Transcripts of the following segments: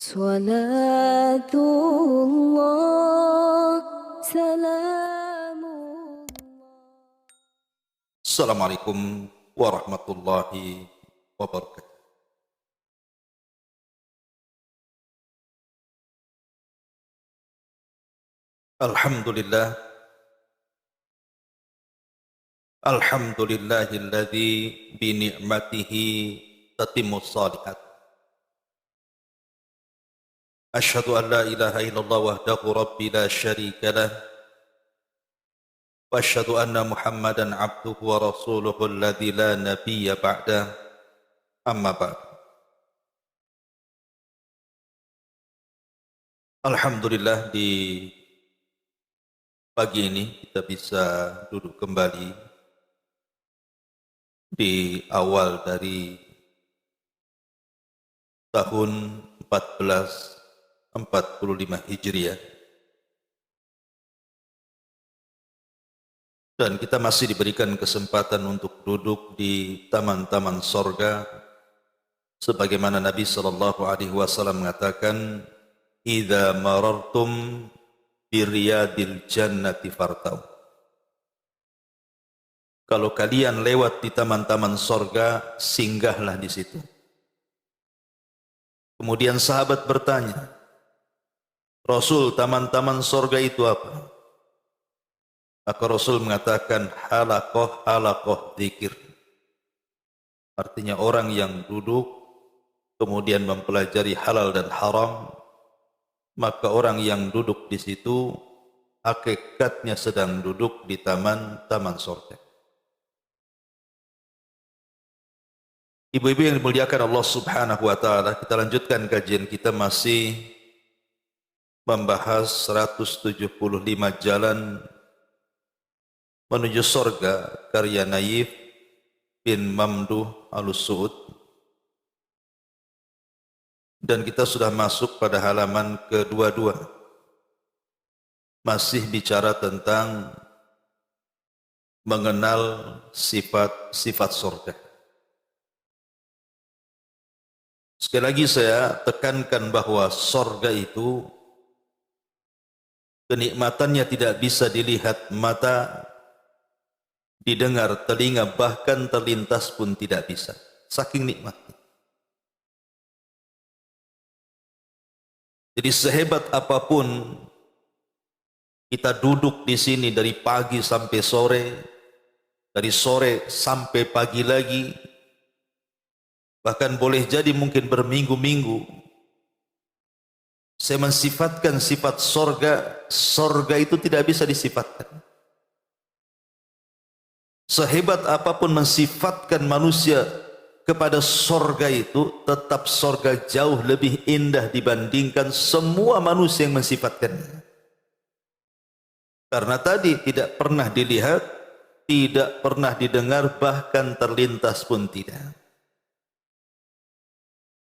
صلاة الله سلام الله. Assalamualaikum warahmatullahi wabarakatuh. Alhamdulillah, alhamdulillahilladzi bi ni'matihi tatimmus shalihat. Asyhadu an la ilaha illallah wahdahu rabbi la syarika lah wa asyhadu anna Muhammadan abduhu wa rasuluhu alladzi la nabiyya ba'dah. Amma ba'd. Alhamdulillah, di pagi ini kita bisa duduk kembali di awal dari tahun 1445 Hijriah, dan kita masih diberikan kesempatan untuk duduk di taman-taman sorga sebagaimana Nabi SAW mengatakan, idza marartum biriyadil jannati fartau. Kalau kalian lewat di taman-taman sorga, singgahlah di situ. Kemudian sahabat bertanya, Rasul, taman-taman sorga itu apa? Maka Rasul mengatakan, halaqah dzikir. Artinya orang yang duduk kemudian mempelajari halal dan haram, maka orang yang duduk di situ hakikatnya sedang duduk di taman-taman sorga. Ibu-ibu yang dimuliakan Allah Subhanahu wa Ta'ala, kita lanjutkan kajian kita masih membahas 175 jalan menuju sorga karya Naif bin Mamduh Al-Suud, dan kita sudah masuk pada halaman ke-22, masih bicara tentang mengenal sifat-sifat sorga. Sekali lagi saya tekankan bahwa sorga itu kenikmatannya tidak bisa dilihat mata, didengar telinga, bahkan terlintas pun tidak bisa. Saking nikmatnya. Jadi sehebat apapun kita duduk di sini dari pagi sampai sore, dari sore sampai pagi lagi, bahkan boleh jadi mungkin berminggu-minggu, saya mensifatkan sifat sorga, sorga itu tidak bisa disifatkan. Sehebat apapun mensifatkan manusia kepada sorga itu, tetap sorga jauh lebih indah dibandingkan semua manusia yang mensifatkannya. Karena tadi tidak pernah dilihat, tidak pernah didengar, bahkan terlintas pun tidak.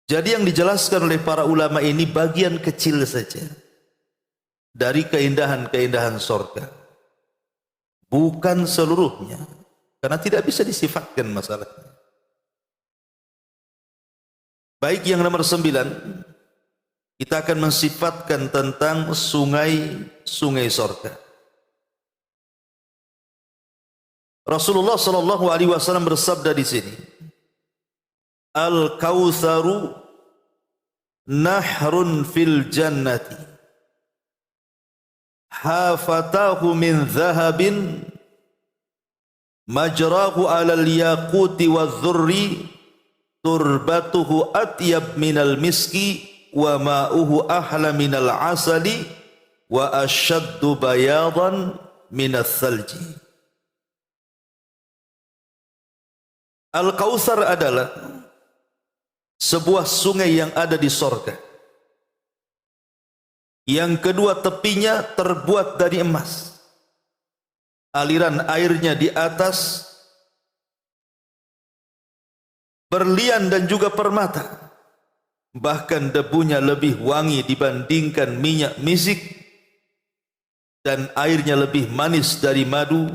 Jadi yang dijelaskan oleh para ulama ini bagian kecil saja dari keindahan-keindahan sorga, bukan seluruhnya, karena tidak bisa disifatkan masalahnya. Baik, yang nomor 9, kita akan mensifatkan tentang sungai-sungai sorga. Rasulullah SAW bersabda di sini, Al-Kautsaru nahrun fil jannati, hafatahu min zahabin, majrahu alal yaquti wa dzurri, turbatuhu atyab minal miski, wa ma'uhu ahla minal asali, wa asyaddu bayadan minas salji. Al-Kautsar adalah sebuah sungai yang ada di sorga. Yang kedua, tepinya terbuat dari emas. Aliran airnya di atas berlian dan juga permata. Bahkan debunya lebih wangi dibandingkan minyak misik, dan airnya lebih manis dari madu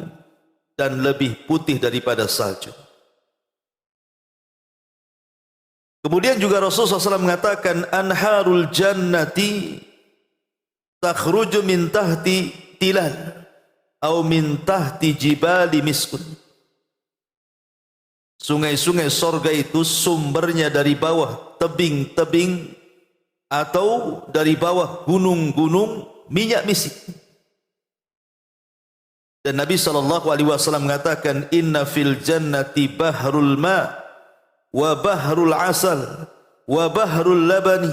dan lebih putih daripada salju. Kemudian juga Rasulullah SAW mengatakan anharul jannati takhruju min tahti tilal atau min tahti jibali miskun. Sungai-sungai sorga itu sumbernya dari bawah tebing-tebing atau dari bawah gunung-gunung minyak misik. Dan Nabi SAW mengatakan inna fil jannati bahrul ma wa bahrul asal wa bahrul labani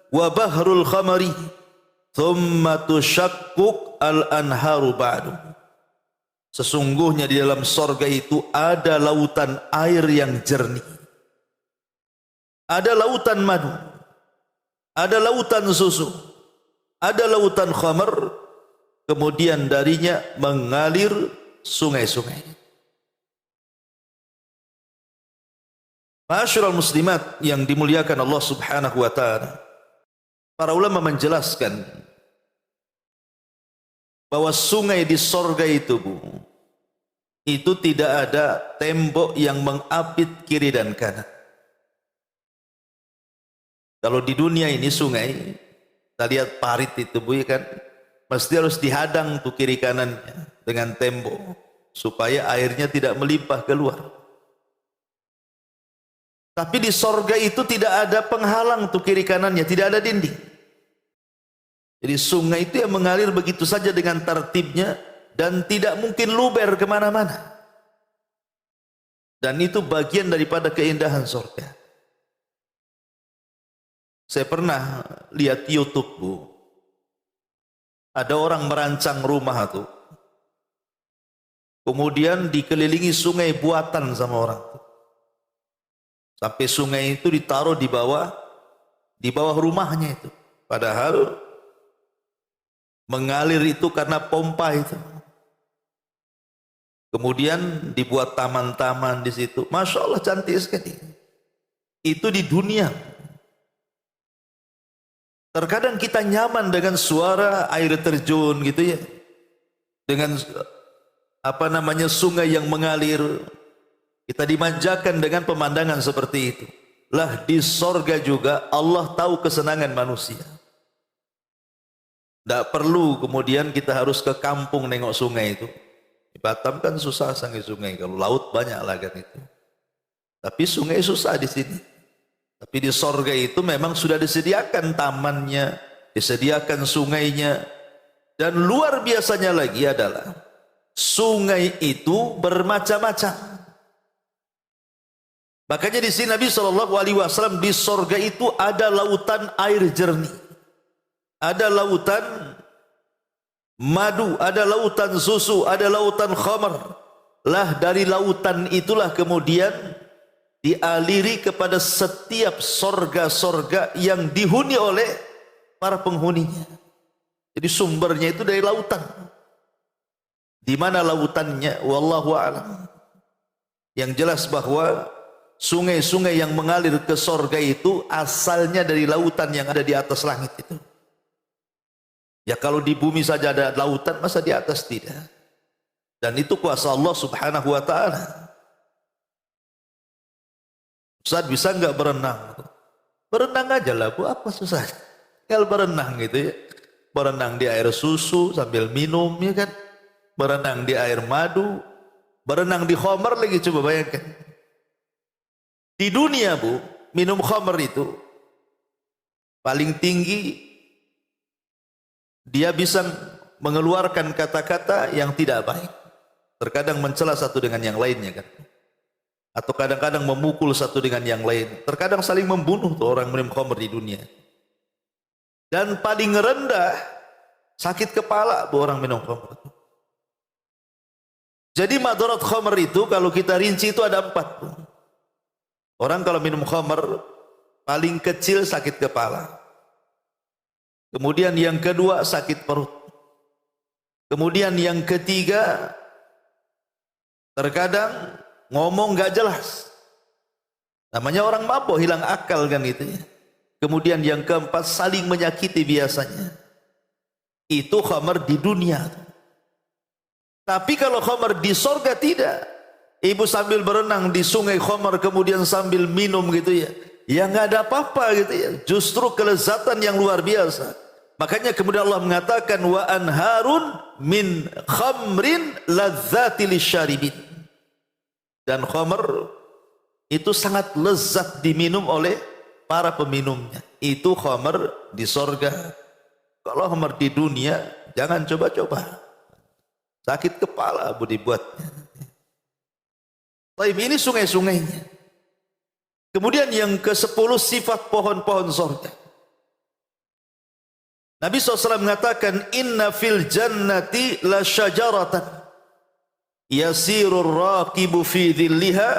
wa bahrul khamari thumma tushaqquk al anharu ba'du. Sesungguhnya di dalam sorga itu ada lautan air yang jernih, ada lautan madu, ada lautan susu, ada lautan khamar, kemudian darinya mengalir sungai-sungai. Ma'asyiral muslimat yang dimuliakan Allah Subhanahu wa taala, para ulama menjelaskan bahwa sungai di sorga itu, itu tidak ada tembok yang mengapit kiri dan kanan. Kalau di dunia ini sungai, kita lihat parit itu Bu, kan mesti harus dihadang tuh kiri kanannya dengan tembok supaya airnya tidak melimpah keluar. Tapi di sorga itu tidak ada penghalang tuh kiri kanannya, tidak ada dinding. Jadi sungai itu yang mengalir begitu saja dengan tertibnya dan tidak mungkin luber kemana-mana. Dan itu bagian daripada keindahan surga. Saya pernah lihat YouTube Bu, ada orang merancang rumah tuh, kemudian dikelilingi sungai buatan sama orang tuh. Sampai sungai itu ditaruh di bawah rumahnya itu. Padahal mengalir itu karena pompa itu. Kemudian dibuat taman-taman di situ. Masya Allah cantik sekali. Itu di dunia. Terkadang kita nyaman dengan suara air terjun gitu ya. Dengan sungai yang mengalir. Kita dimanjakan dengan pemandangan seperti itu. Lah di sorga juga Allah tahu kesenangan manusia. Tidak perlu kemudian kita harus ke kampung nengok sungai itu. Di Batam kan susah sangi sungai, kalau laut banyak lah kan itu. Tapi sungai susah di sini. Tapi di sorga itu memang sudah disediakan tamannya, disediakan sungainya. Dan luar biasanya lagi adalah sungai itu bermacam-macam. Makanya di sini Nabi SAW di sorga itu ada lautan air jernih, ada lautan madu, ada lautan susu, ada lautan khamar. Lah dari lautan itulah kemudian dialiri kepada setiap sorga-sorga yang dihuni oleh para penghuninya. Jadi sumbernya itu dari lautan. Di mana lautannya? Wallahu a'lam. Yang jelas bahwa sungai-sungai yang mengalir ke sorga itu asalnya dari lautan yang ada di atas langit itu. Ya kalau di bumi saja ada lautan, masa di atas tidak? Dan itu kuasa Allah Subhanahu wa ta'ala. Ustaz bisa enggak berenang? Berenang aja lah Bu, apa susah? Kalau berenang gitu ya. Berenang di air susu sambil minum ya kan. Berenang di air madu, berenang di khamar lagi, coba bayangkan. Di dunia Bu, minum khamar itu paling tinggi dia bisa mengeluarkan kata-kata yang tidak baik. Terkadang mencela satu dengan yang lainnya kan. Atau kadang-kadang memukul satu dengan yang lain. Terkadang saling membunuh tuh orang minum khamar di dunia. Dan paling rendah sakit kepala bu orang minum khamar. Jadi madarat khamar itu kalau kita rinci itu ada 4. Orang kalau minum khamar paling kecil sakit kepala. Kemudian yang kedua sakit perut. Kemudian yang ketiga terkadang ngomong gak jelas. Namanya orang mabuk, hilang akal kan gitu ya. Kemudian yang keempat saling menyakiti biasanya. Itu khamar di dunia. Tapi kalau khamar di sorga tidak. Ibu sambil berenang di sungai khamar kemudian sambil minum gitu ya. Ya nggak ada apa-apa gitu ya. Justru kelezatan yang luar biasa. Makanya kemudian Allah mengatakan wa anharun min khamrin ladzati lisyaribin. Dan khamr itu sangat lezat diminum oleh para peminumnya. Itu khamr di sorga. Kalau khamr di dunia jangan coba-coba. Sakit kepala bu dibuatnya. Tapi ini sungai-sungainya. Kemudian yang ke-10 sifat pohon-pohon sorga. Nabi SAW mengatakan inna fil jannati la syajaratan yasirur raqibu fi dhilliha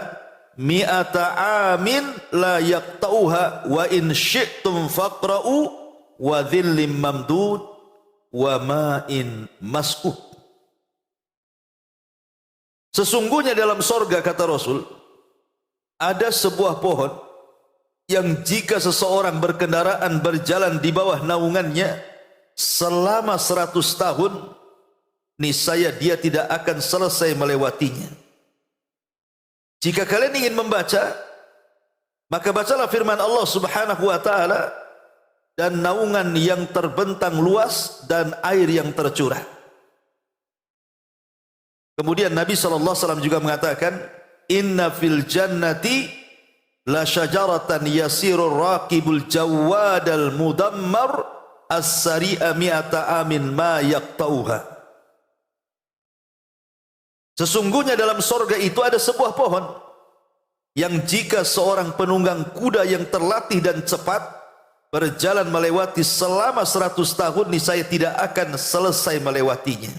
mi'ata amin la yaqta'uha wa in syi'tum faqra'u wa dhillim mamdud wa ma'in maskuh. Sesungguhnya dalam sorga kata Rasul ada sebuah pohon yang jika seseorang berkendaraan berjalan di bawah naungannya selama 100 tahun, niscaya dia tidak akan selesai melewatinya. Jika kalian ingin membaca, maka bacalah firman Allah Subhanahu wa taala, dan naungan yang terbentang luas dan air yang tercurah. Kemudian Nabi SAW juga mengatakan inna fil jannati la syajaratan yasirur raqibul jawadal mudammar as-sari'a mi'ata amin ma yaqta'uha. Sesungguhnya dalam sorga itu ada sebuah pohon yang jika seorang penunggang kuda yang terlatih dan cepat berjalan melewati selama 100 tahun, niscaya tidak akan selesai melewatinya.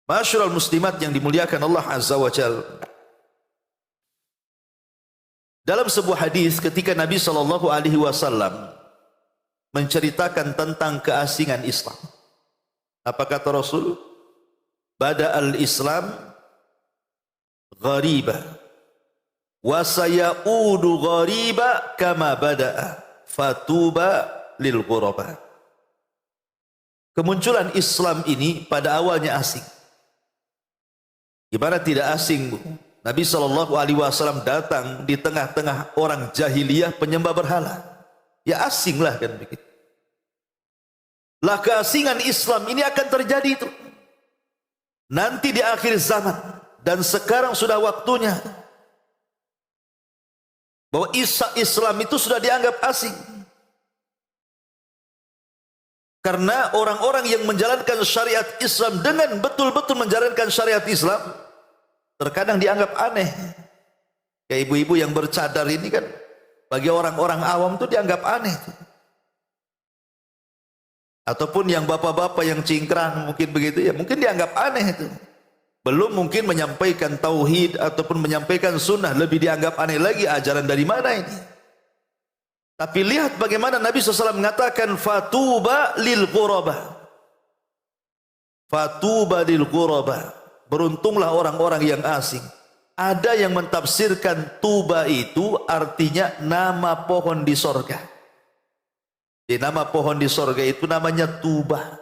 Masyarul muslimat yang dimuliakan Allah Azza wa Jalla. Dalam sebuah hadis ketika Nabi SAW menceritakan tentang keasingan Islam, apa kata Rasul? Bada al-Islam ghariba wa sayaudu ghariba kama bada'a fatuba lil ghuraba. Kemunculan Islam ini pada awalnya asing. Gimana tidak asing, Bu? Nabi SAW datang di tengah-tengah orang jahiliyah penyembah berhala. Ya asing lah kan begitu. Lah keasingan Islam ini akan terjadi itu nanti di akhir zaman, dan sekarang sudah waktunya bahwa Islam itu sudah dianggap asing. Karena orang-orang yang menjalankan syariat Islam dengan betul-betul menjalankan syariat Islam terkadang dianggap aneh. Kayak ibu-ibu yang bercadar ini kan bagi orang-orang awam itu dianggap aneh. Ataupun yang bapak-bapak yang cingkrang mungkin begitu ya, mungkin dianggap aneh itu. Belum mungkin menyampaikan tauhid ataupun menyampaikan sunnah, lebih dianggap aneh lagi, ajaran dari mana ini. Tapi lihat bagaimana Nabi SAW mengatakan fatuba lil ghuraba. Fatuba lil ghuraba. Beruntunglah orang-orang yang asing. Ada yang mentafsirkan tuba itu artinya nama pohon di sorga. Jadi nama pohon di sorga itu namanya tuba.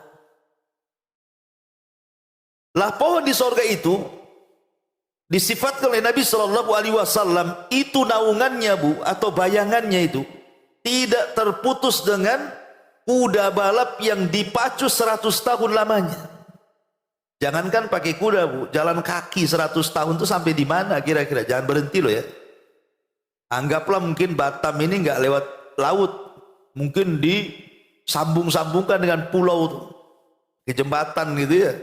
Lah pohon di sorga itu disifatkan oleh Nabi SAW itu naungannya, Bu, atau bayangannya itu tidak terputus dengan kuda balap yang dipacu 100 tahun lamanya. Jangankan pakai kuda, Bu, jalan kaki 100 tahun itu sampai di mana kira-kira? Jangan berhenti loh ya. Anggaplah mungkin Batam ini nggak lewat laut, mungkin disambung-sambungkan dengan pulau tuh, ke jembatan gitu ya.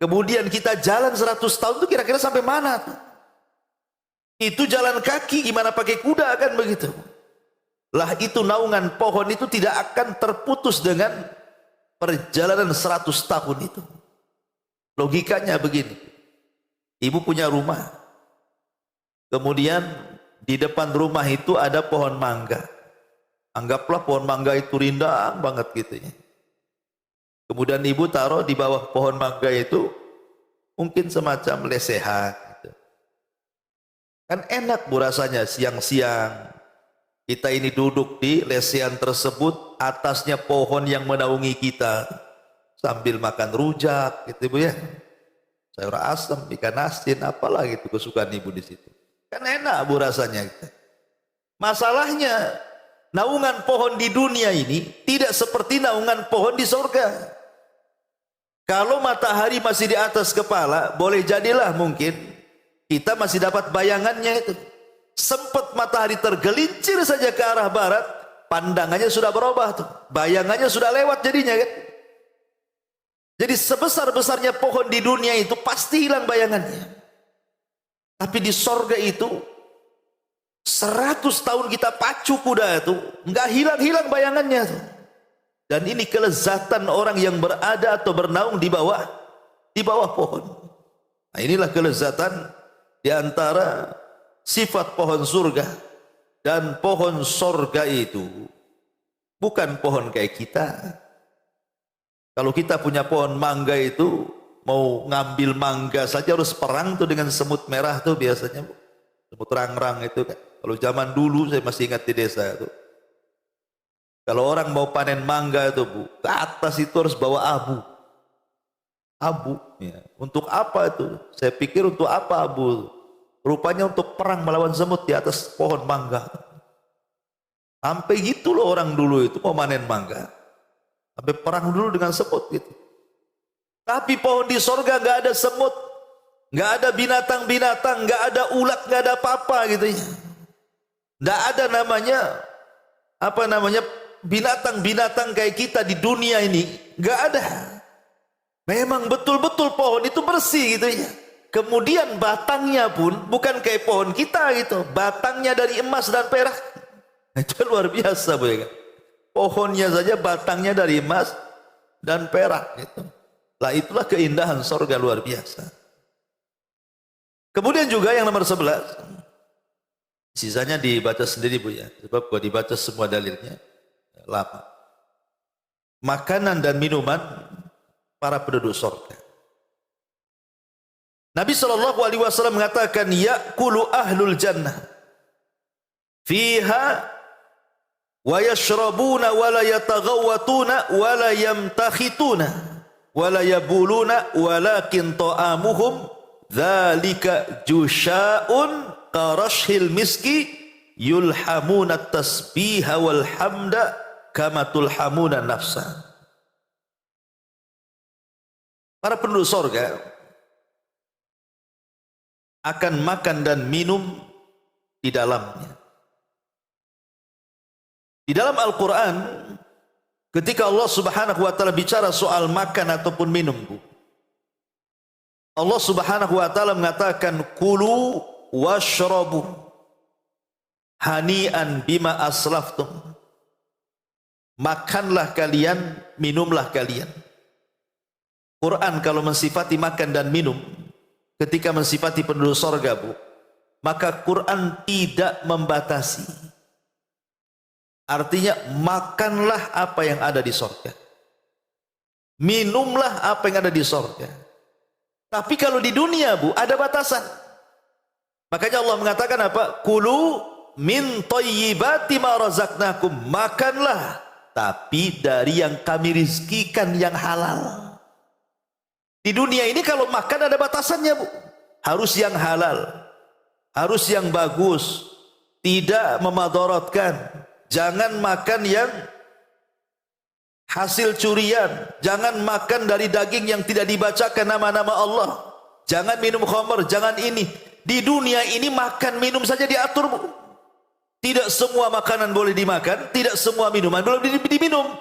Kemudian kita jalan 100 tahun itu kira-kira sampai mana tuh? Itu jalan kaki, gimana pakai kuda kan begitu. Lah itu naungan pohon itu tidak akan terputus dengan perjalanan 100 tahun itu. Logikanya begini. Ibu punya rumah. Kemudian di depan rumah itu ada pohon mangga. Anggaplah pohon mangga itu rindang banget gitu ya. Kemudian ibu taruh di bawah pohon mangga itu mungkin semacam lesehan gitu. Kan enak, Bu, rasanya siang-siang kita ini duduk di lesehan tersebut, atasnya pohon yang menaungi kita, sambil makan rujak gitu, Bu ya. Sayur asam, ikan asin, apalah gitu kesukaan ibu di situ. Kan enak, Bu, rasanya gitu. Masalahnya naungan pohon di dunia ini tidak seperti naungan pohon di surga. Kalau matahari masih di atas kepala, boleh jadilah mungkin kita masih dapat bayangannya itu. Sempat matahari tergelincir saja ke arah barat, pandangannya sudah berubah tuh. Bayangannya sudah lewat jadinya kan. Jadi sebesar-besarnya pohon di dunia itu pasti hilang bayangannya. Tapi di sorga itu 100 tahun kita pacu kuda itu nggak hilang-hilang bayangannya tuh. Dan ini kelezatan orang yang berada atau bernaung di bawah pohon. Nah, inilah kelezatan di antara sifat pohon surga. Dan pohon surga itu bukan pohon kayak kita. Kalau kita punya pohon mangga itu, mau ngambil mangga saja harus perang tuh dengan semut merah tuh biasanya, Bu. Semut rang-rang itu kan. Kalau zaman dulu saya masih ingat di desa itu. Kalau orang mau panen mangga itu, Bu, ke atas itu harus bawa abu. Abu, ya. Untuk apa itu? Saya pikir untuk apa abu? Rupanya untuk perang melawan semut di atas pohon mangga. Sampai gitu loh orang dulu itu mau panen mangga. Sampai perang dulu dengan semut gitu. Tapi pohon di sorga nggak ada semut, nggak ada binatang-binatang, nggak ada ulat, nggak ada apa-apa gitu ya. Nggak ada namanya binatang-binatang kayak kita di dunia ini, nggak ada. Memang betul-betul pohon itu bersih gitu ya. Kemudian batangnya pun bukan kayak pohon kita gitu, batangnya dari emas dan perak. Itu luar biasa, Bu ya kan? Pohonnya saja batangnya dari emas dan perak gitu. Lah itulah keindahan surga luar biasa. Kemudian juga yang nomor 11, sisanya dibaca sendiri, Bu ya, sebab gua dibaca semua dalilnya lama. Makanan dan minuman para penduduk surga. Nabi SAW mengatakan, ya'kulu ahlul jannah fiha wa yashrabuna wa la yataghawwatuna wa la yamtakhituna wa la yabuluna walakin ta'amuhum dzalika jusha'un karashil miski yulhamuna tasbiha wal hamda kama tulhamuna nafsa. Para penduduk surga akan makan dan minum di dalamnya. Di dalam Al-Quran, ketika Allah Subhanahu wa ta'ala bicara soal makan ataupun minum, Allah Subhanahu wa ta'ala mengatakan, kulu washrabu hani'an bima aslaftum. Makanlah kalian, minumlah kalian. Quran kalau mensifati makan dan minum, ketika mensifati penduduk surga, Bu, maka Quran tidak membatasi. Artinya makanlah apa yang ada di surga, minumlah apa yang ada di surga. Tapi kalau di dunia, Bu, ada batasan. Makanya Allah mengatakan apa? Kulu min thayyibati ma razaqnakum. Makanlah tapi dari yang kami rizkikan yang halal. Di dunia ini kalau makan ada batasannya, Bu. Harus yang halal, harus yang bagus, tidak memadaratkan. Jangan makan yang hasil curian, jangan makan dari daging yang tidak dibacakan nama-nama Allah, jangan minum khamr, jangan ini. Di dunia ini makan minum saja diatur, Bu. Tidak semua makanan boleh dimakan, tidak semua minuman boleh diminum.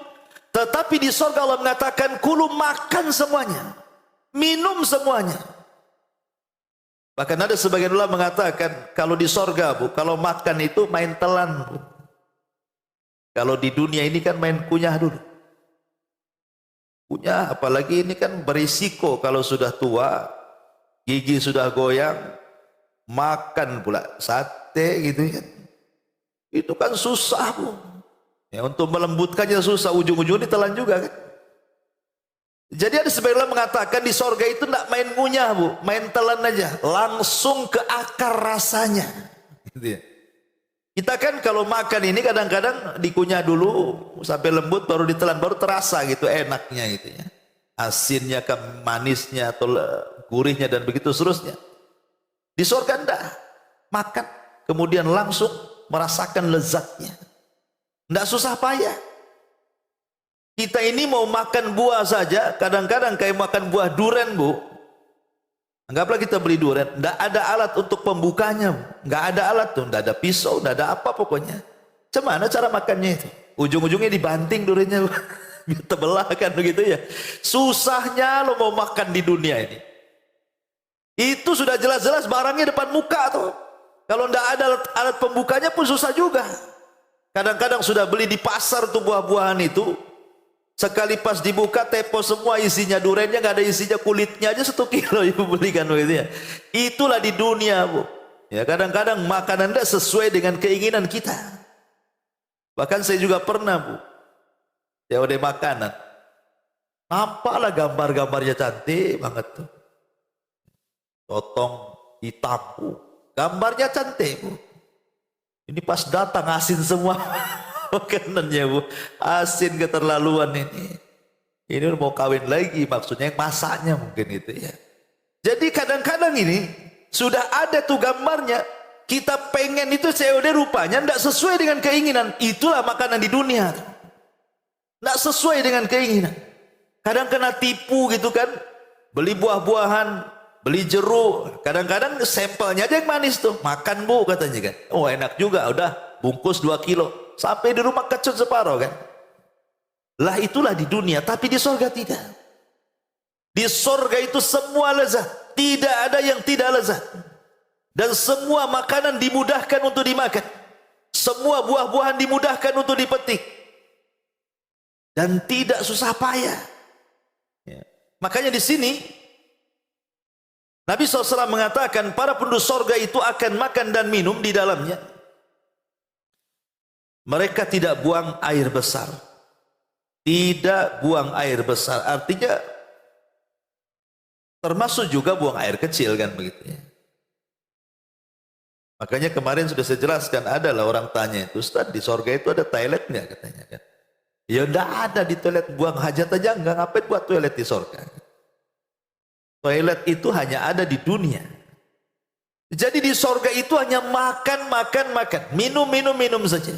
Tetapi di surga Allah mengatakan, kulu, makan semuanya, minum semuanya. Bahkan ada sebagian ulama mengatakan, kalau di surga, Bu, kalau makan itu main telan, Bu. Kalau di dunia ini kan main kunyah dulu. Kunyah, apalagi ini kan berisiko kalau sudah tua, gigi sudah goyang, makan pula sate gitu kan. Itu kan susah, Bu. Ya, untuk melembutkannya susah, ujung-ujungnya ditelan juga kan. Jadi ada sebagian mengatakan di sorga itu tidak main ngunyah, Bu, main telan aja, langsung ke akar rasanya. Gitu ya. Kita kan kalau makan ini kadang-kadang dikunyah dulu sampai lembut, baru ditelan, baru terasa gitu enaknya gitu ya. Asinnya ke manisnya atau gurihnya dan begitu seterusnya. Di surga enggak, makan kemudian langsung merasakan lezatnya. Tidak susah payah. Kita ini mau makan buah saja, kadang-kadang kayak makan buah durian, Bu. Anggaplah kita beli durian, tidak ada alat untuk pembukanya, nggak ada alat tuh, tidak ada pisau, tidak ada apa pokoknya. Gimana cara makannya itu? Ujung-ujungnya dibanting duriannya, terbelah kan begitu ya. Susahnya lo mau makan di dunia ini. Itu sudah jelas-jelas barangnya depan muka tuh. Kalau tidak ada alat pembukanya pun susah juga. Kadang-kadang sudah beli di pasar tuh buah-buahan itu. Sekali pas dibuka tepo semua isinya, duriannya nggak ada isinya, kulitnya aja 1 kilo ibu belikan begitu ya. Itulah di dunia, Bu. Ya, kadang-kadang makanan tidak sesuai dengan keinginan kita. Bahkan saya juga pernah, Bu, ya udah makanan, nampaklah gambar-gambarnya cantik banget tuh. Totong hitam, Bu. Gambarnya cantik, Bu. Ini pas datang asin semua makanannya, Bu. Asin keterlaluan ini. Ini mau kawin lagi maksudnya, yang masaknya mungkin itu ya. Jadi kadang-kadang ini sudah ada tuh gambarnya. Kita pengen itu COD rupanya tidak sesuai dengan keinginan. Itulah makanan di dunia. Tidak sesuai dengan keinginan. Kadang kena tipu gitu kan. Beli buah-buahan, beli jeruk, kadang-kadang sampelnya aja yang manis tuh. Makan, Bu, katanya kan. Oh, enak juga, udah bungkus 2 kilo. Sampai di rumah kecut separuh kan. Lah itulah di dunia, tapi di sorga tidak. Di sorga itu semua lezat, tidak ada yang tidak lezat. Dan semua makanan dimudahkan untuk dimakan. Semua buah-buahan dimudahkan untuk dipetik. Dan tidak susah payah. Ya. Makanya di sini Nabi SAW mengatakan para penduduk sorga itu akan makan dan minum di dalamnya. Mereka tidak buang air besar. Tidak buang air besar. Artinya termasuk juga buang air kecil kan begitu ya. Makanya kemarin sudah saya jelaskan, adalah orang tanya itu, Ustaz, di sorga itu ada toiletnya katanya kan. Ya enggak ada di toilet, buang hajat aja enggak, ngapain buat toilet di sorga. Toilet itu hanya ada di dunia. Jadi di sorga itu hanya makan, minum saja.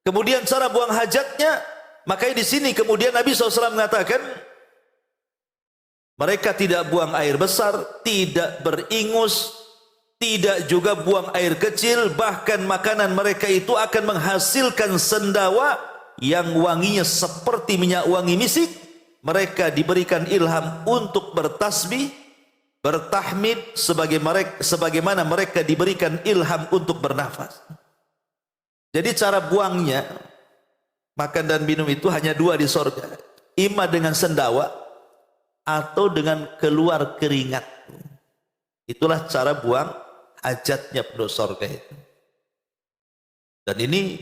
Kemudian cara buang hajatnya, makanya di sini kemudian Nabi SAW mengatakan, mereka tidak buang air besar, tidak beringus, tidak juga buang air kecil, bahkan makanan mereka itu akan menghasilkan sendawa yang wanginya seperti minyak wangi misik. Mereka diberikan ilham untuk bertasbih, bertahmid, sebagaimana mereka diberikan ilham untuk bernafas. Jadi cara buangnya makan dan minum itu hanya 2 di sorga. Ima dengan sendawa atau dengan keluar keringat. Itulah cara buang hajatnya penduduk sorga itu. Dan ini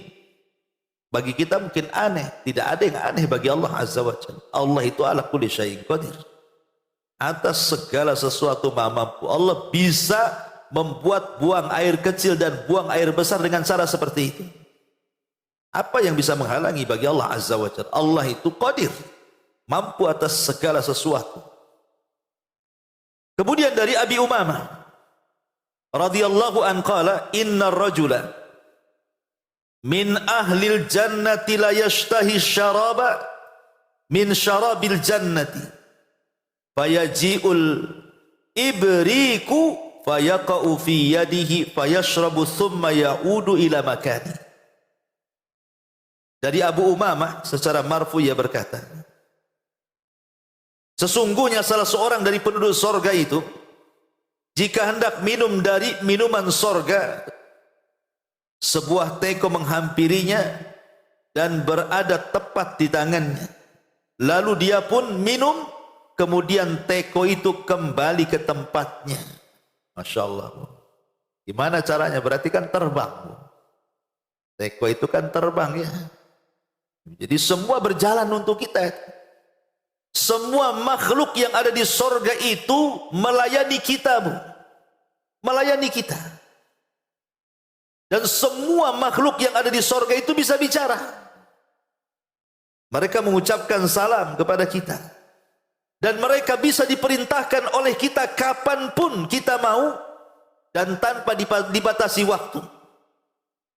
bagi kita mungkin aneh. Tidak ada yang aneh bagi Allah Azza wa Jalla. Allah itu ala kulli syai'in qadir. Atas segala sesuatu maha mampu. Allah bisa membuat buang air kecil dan buang air besar dengan cara seperti itu. Apa yang bisa menghalangi bagi Allah Azza wa Jalla? Allah itu qadir, mampu atas segala sesuatu. Kemudian dari Abi Umamah radhiyallahu an qala, innar rajula min ahlil jannati la yashtahi syaraba min syarabil jannati fayaji'ul ibriku fayaqa'u fi yadihi fayashrabu thumma ya'udu ila makani. Dari Abu Umamah secara marfu ia berkata, sesungguhnya salah seorang dari penduduk sorga itu, jika hendak minum dari minuman sorga, sebuah teko menghampirinya dan berada tepat di tangannya. Lalu dia pun minum, kemudian teko itu kembali ke tempatnya. Masya Allah. Gimana caranya? Berarti kan terbang. Teko itu kan terbang ya. Jadi semua berjalan untuk kita. Semua makhluk yang ada di sorga itu melayani kita, Bu. Melayani kita. Dan semua makhluk yang ada di sorga itu bisa bicara. Mereka mengucapkan salam kepada kita. Dan mereka bisa diperintahkan oleh kita kapanpun kita mau. Dan tanpa dibatasi waktu.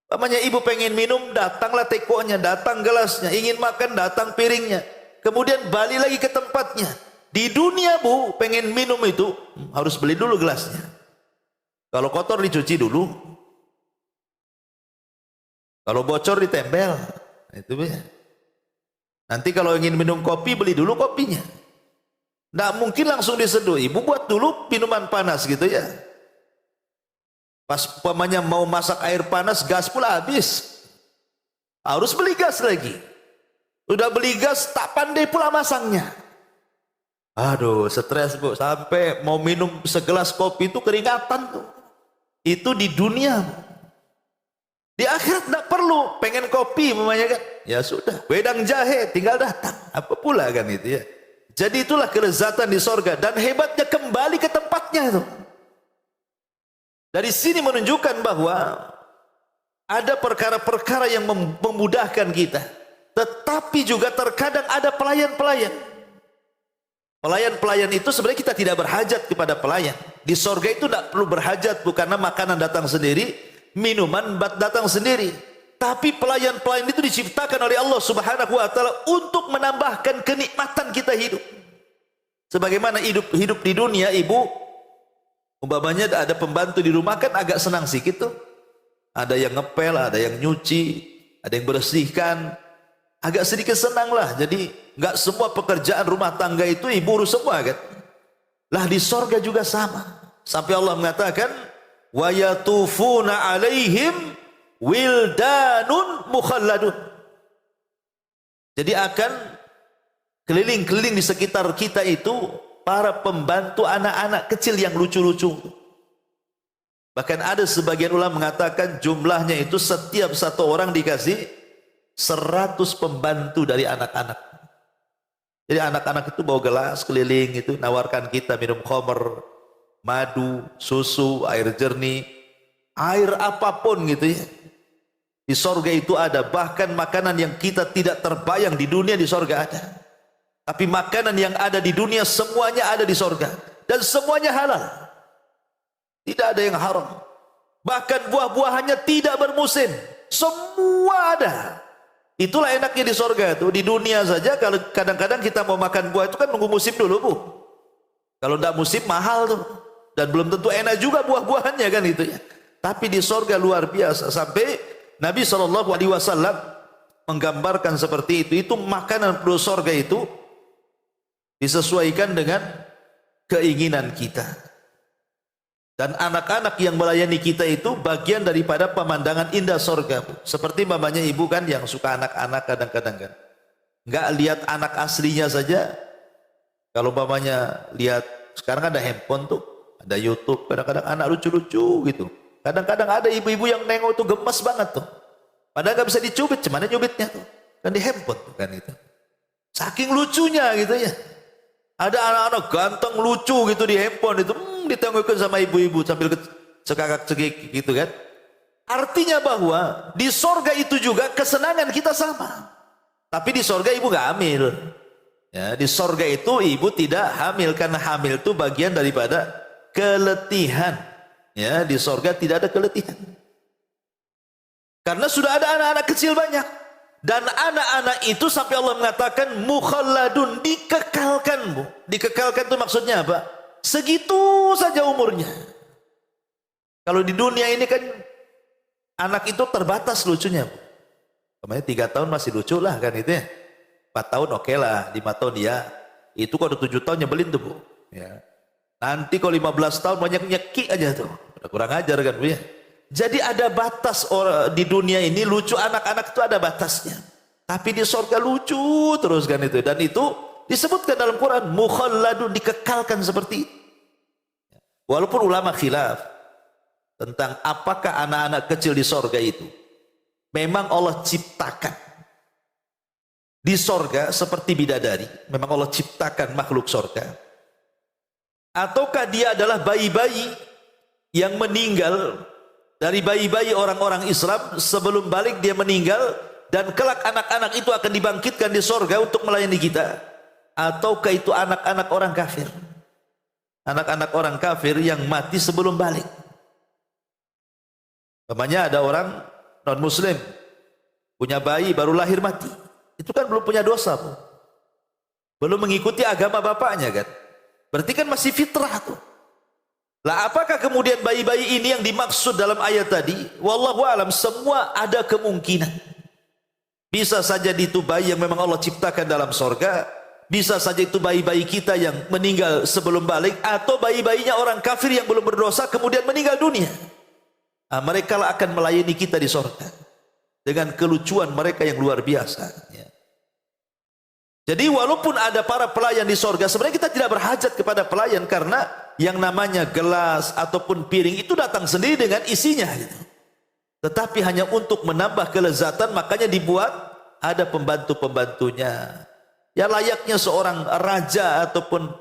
Umpamanya ibu pengen minum, datanglah tekonya, datang gelasnya, ingin makan, datang piringnya. Kemudian balik lagi ke tempatnya. Di dunia bu, pengen minum itu harus beli dulu gelasnya. Kalau kotor dicuci dulu. Kalau bocor ditempel. Itu ya. Nanti kalau ingin minum kopi, beli dulu kopinya. Nggak mungkin langsung diseduh. Ibu buat dulu minuman panas gitu ya. Pas umpamanya mau masak air panas, gas pula habis. Harus beli gas lagi. Udah beli gas, tak pandai pula masangnya. Aduh, stres bu. Sampai mau minum segelas kopi itu keringatan tuh. Itu di dunia. Di akhirat tidak perlu. Pengen kopi umpamanya kan. Ya sudah. Wedang jahe tinggal datang. Apa pula kan itu ya. Jadi itulah kelezatan di sorga. Dan hebatnya kembali ke tempatnya itu. Dari sini menunjukkan bahwa ada perkara-perkara yang memudahkan kita. Tetapi juga terkadang ada pelayan-pelayan. Pelayan-pelayan itu sebenarnya kita tidak berhajat kepada pelayan. Di sorga itu tidak perlu berhajat, karena makanan datang sendiri, minuman datang sendiri. Tapi pelayan-pelayan itu diciptakan oleh Allah Subhanahu wa taala untuk menambahkan kenikmatan kita hidup. Sebagaimana hidup di dunia, ibu umpamanya ada pembantu di rumah kan agak senang sedikit tuh. Ada yang ngepel, ada yang nyuci, ada yang bersihkan. Agak sedikit senang lah. Jadi nggak semua pekerjaan rumah tangga itu ibu urus semua kan. Lah di sorga juga sama. Sampai Allah mengatakan, wa yatufuna alaihim wildanun mukhalladun. Jadi akan keliling-keliling di sekitar kita itu para pembantu anak-anak kecil yang lucu-lucu. Bahkan ada sebagian ulama mengatakan jumlahnya itu setiap satu orang dikasih 100 pembantu dari anak-anak. Jadi anak-anak itu bawa gelas keliling itu, nawarkan kita minum khamr, madu, susu, air jernih, air apapun gitu ya. Di sorga itu ada, bahkan makanan yang kita tidak terbayang di dunia di sorga ada. Tapi makanan yang ada di dunia semuanya ada di sorga. Dan semuanya halal. Tidak ada yang haram. Bahkan buah-buahannya tidak bermusim. Semua ada. Itulah enaknya di sorga itu. Di dunia saja kalau kadang-kadang kita mau makan buah itu kan nunggu musim dulu bu. Kalau tidak musim mahal tuh. Dan belum tentu enak juga buah-buahannya kan itu ya. Tapi di sorga luar biasa. Sampai Nabi SAW menggambarkan seperti itu. Itu makanan penduduk sorga itu disesuaikan dengan keinginan kita. Dan anak-anak yang melayani kita itu bagian daripada pemandangan indah sorga. Seperti mamanya ibu kan yang suka anak-anak kadang-kadang kan. Nggak lihat anak aslinya saja. Kalau mamanya lihat, sekarang ada handphone tuh, ada YouTube, kadang-kadang anak lucu-lucu gitu. Kadang-kadang ada ibu-ibu yang nengok tuh gemes banget tuh. Padahal nggak bisa dicubit, cuman nyubitnya tuh. Kan di handphone tuh kan itu. Saking lucunya gitu ya. Ada anak-anak ganteng lucu gitu di handphone itu, ditengokin sama ibu-ibu sambil cekakak-cekik gitu kan. Artinya bahwa di sorga itu juga kesenangan kita sama. Tapi di sorga ibu gak hamil. Ya, di sorga itu ibu tidak hamil karena hamil itu bagian daripada keletihan. Ya, di sorga tidak ada keletihan. Karena sudah ada anak-anak kecil banyak. Dan anak-anak itu sampai Allah mengatakan mukhalladun, dikekalkan bu. Dikekalkan itu maksudnya apa? Segitu saja umurnya. Kalau di dunia ini kan anak itu terbatas lucunya bu. Namanya 3 tahun masih lucu lah kan itu ya. 4 tahun oke lah, 5 tahun ya. Itu kalau 7 tahun nyebelin tuh bu. Ya. Nanti kalau 15 tahun banyak nyeki aja tuh. Udah kurang ajar kan bu ya. Jadi ada batas orang di dunia ini lucu anak-anak itu ada batasnya. Tapi di surga lucu terus kan itu. Dan itu disebutkan dalam Quran mukhalladun, dikekalkan seperti itu. Walaupun ulama khilaf tentang apakah anak-anak kecil di surga itu memang Allah ciptakan di surga seperti bidadari. Memang Allah ciptakan makhluk surga. Ataukah dia adalah bayi-bayi yang meninggal dari bayi-bayi orang-orang Islam sebelum balik dia meninggal dan kelak anak-anak itu akan dibangkitkan di sorga untuk melayani kita. Ataukah itu anak-anak orang kafir, anak-anak orang kafir yang mati sebelum balik. Namanya ada orang non muslim, punya bayi baru lahir mati, itu kan belum punya dosa, Bu. Belum mengikuti agama bapaknya kan, berarti kan masih fitrah tuh. Lah apakah kemudian bayi-bayi ini yang dimaksud dalam ayat tadi? Wallahu alam, semua ada kemungkinan. Bisa saja itu bayi yang memang Allah ciptakan dalam sorga, bisa saja itu bayi-bayi kita yang meninggal sebelum balik, atau bayi-bayinya orang kafir yang belum berdosa kemudian meninggal dunia. Nah, mereka lah akan melayani kita di sorga dengan kelucuan mereka yang luar biasa. Ya. Jadi walaupun ada para pelayan di sorga, sebenarnya kita tidak berhajat kepada pelayan, karena yang namanya gelas ataupun piring itu datang sendiri dengan isinya. Gitu. Tetapi hanya untuk menambah kelezatan, makanya dibuat ada pembantu-pembantunya. Ya layaknya seorang raja ataupun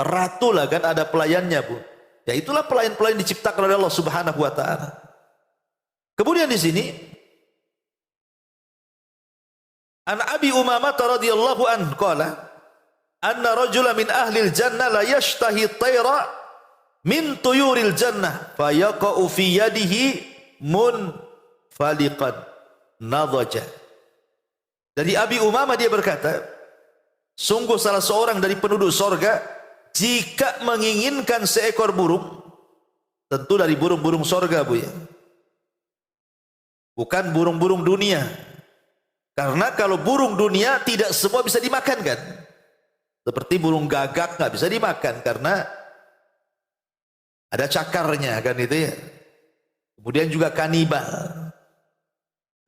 ratu lah kan, ada pelayannya, Bu. Ya itulah pelayan-pelayan diciptakan oleh Allah Subhanahu wa taala. Kemudian di sini An Abi Umamah radhiyallahu anhu qala anna rajula min ahli al-jannah la yashtahi tayra min tuyuril jannah fayaqa'u fi yadihi munfaliqan nadhaja. Dari Abi Umamah dia berkata, sungguh salah seorang dari penduduk sorga jika menginginkan seekor burung, tentu dari burung-burung sorga, Bu ya, bukan burung-burung dunia. Karena kalau burung dunia tidak semua bisa dimakan kan. Seperti burung gagak nggak bisa dimakan karena ada cakarnya kan itu ya. Kemudian juga kanibal.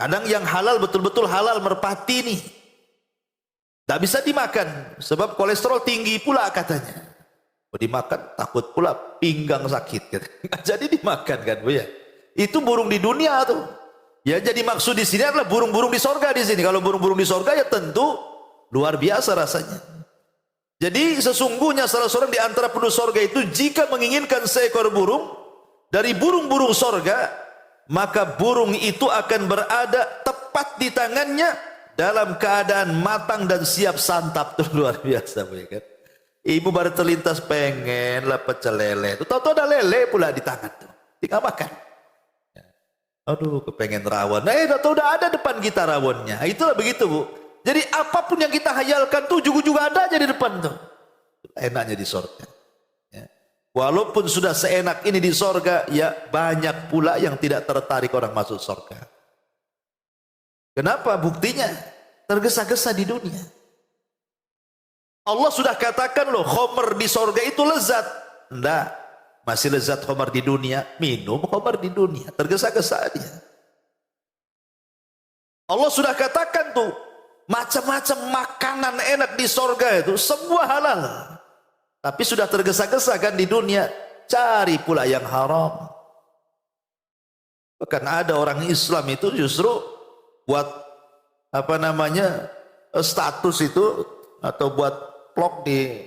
Kadang yang halal betul-betul halal, merpati nih, nggak bisa dimakan sebab kolesterol tinggi pula katanya. Mau dimakan takut pula pinggang sakit gitu. Nggak jadi dimakan kan, Bu ya. Itu burung di dunia tuh. Ya jadi maksud di sini adalah burung-burung di sorga di sini. Kalau burung-burung di sorga ya tentu luar biasa rasanya. Jadi sesungguhnya salah seorang di antara penduduk sorga itu jika menginginkan seekor burung dari burung-burung sorga, maka burung itu akan berada tepat di tangannya dalam keadaan matang dan siap santap. Tuh luar biasa, Bu ya kan. Ibu baru terlintas pengen lah pecel lele. Tahu-tahu ada lele pula di tangan tuh. Tinggal makan. Aduh, kepengen rawon. Udah ada depan kita rawonnya. Itulah begitu, Bu. Jadi apapun yang kita hayalkan tuh juga ada aja di depan tuh. Enaknya di sorga. Ya. Walaupun sudah seenak ini di sorga, ya banyak pula yang tidak tertarik orang masuk sorga. Kenapa? Buktinya tergesa-gesa di dunia. Allah sudah katakan loh, khomer di sorga itu lezat. Enggak. Masih lezat khamar di dunia, minum khamar di dunia, tergesa-gesa dia. Allah sudah katakan tuh, macam-macam makanan enak di sorga itu, semua halal. Tapi sudah tergesa-gesa kan di dunia, cari pula yang haram. Bahkan ada orang Islam itu justru buat apa namanya status itu, atau buat vlog di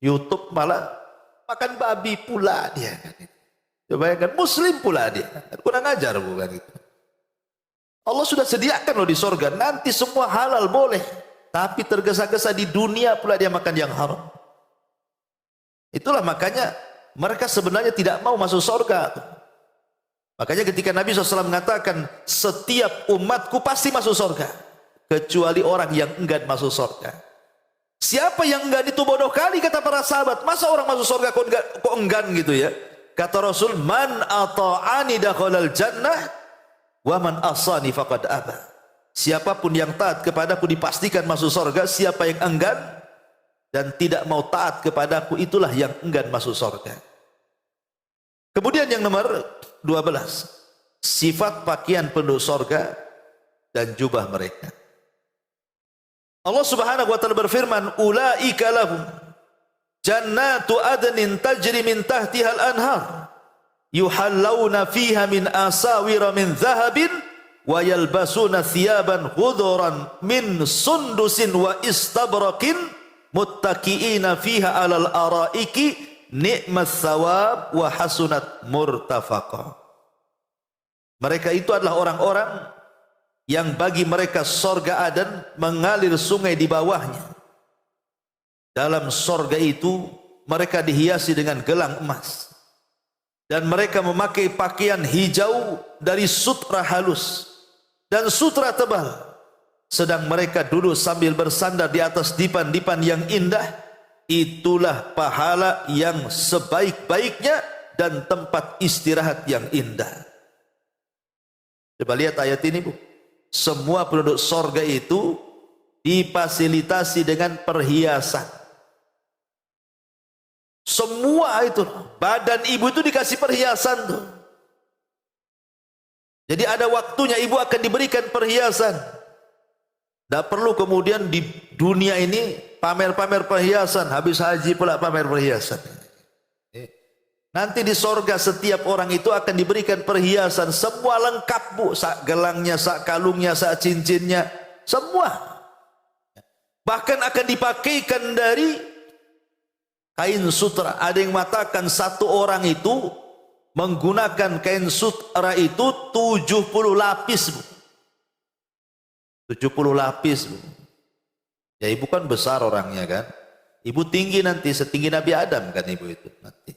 YouTube malah makan babi pula dia. Coba bayangkan, muslim pula dia. Kurang ajar bukan itu. Allah sudah sediakan loh di sorga, nanti semua halal boleh. Tapi tergesa-gesa di dunia pula dia makan yang haram. Itulah makanya mereka sebenarnya tidak mau masuk sorga. Makanya ketika Nabi SAW mengatakan, setiap umatku pasti masuk sorga, kecuali orang yang enggan masuk sorga. Siapa yang enggan itu bodoh kali, kata para sahabat. Masa orang masuk surga kok enggan gitu ya. Kata Rasul, man ata'ani dakhalal jannah wa man asani faqad aba. Siapapun yang taat kepadaku dipastikan masuk surga. Siapa yang enggan dan tidak mau taat kepadaku, itulah yang enggan masuk surga. Kemudian yang nomor 12, sifat pakaian penduduk surga dan jubah mereka. Allah Subhanahu wa taala berfirman, ulaika lahum jannatu adnin tajri min tahtiha al-anhar yuhallawna fiha min asawira min dhahabin wa yalbasuna thiyaban khudran min sundusin wa istabraqin muttaqiina fiha 'alal araiki ni'mas thawab wa hasunat murtafaqa. Mereka itu adalah orang-orang yang bagi mereka sorga Aden mengalir sungai di bawahnya. Dalam sorga itu mereka dihiasi dengan gelang emas. dan mereka memakai pakaian hijau dari sutra halus dan sutra tebal, sedang mereka duduk sambil bersandar di atas dipan-dipan yang indah. Itulah pahala yang sebaik-baiknya dan tempat istirahat yang indah. Coba lihat ayat ini, Bu. Semua penduduk sorga itu difasilitasi dengan perhiasan. Semua itu, badan ibu itu dikasih perhiasan tuh. Jadi ada waktunya ibu akan diberikan perhiasan. Tidak perlu kemudian di dunia ini pamer-pamer perhiasan, habis haji pula pamer perhiasan. Nanti di sorga setiap orang itu akan diberikan perhiasan, semua lengkap, Bu, sak gelangnya, sak kalungnya, sak cincinnya, semua. Bahkan akan dipakaikan dari kain sutra. Ada yang mengatakan satu orang itu menggunakan kain sutra itu 70 lapis, Bu. 70 lapis, Bu. Ya ibu kan besar orangnya kan. Ibu tinggi nanti setinggi Nabi Adam kan ibu itu nanti.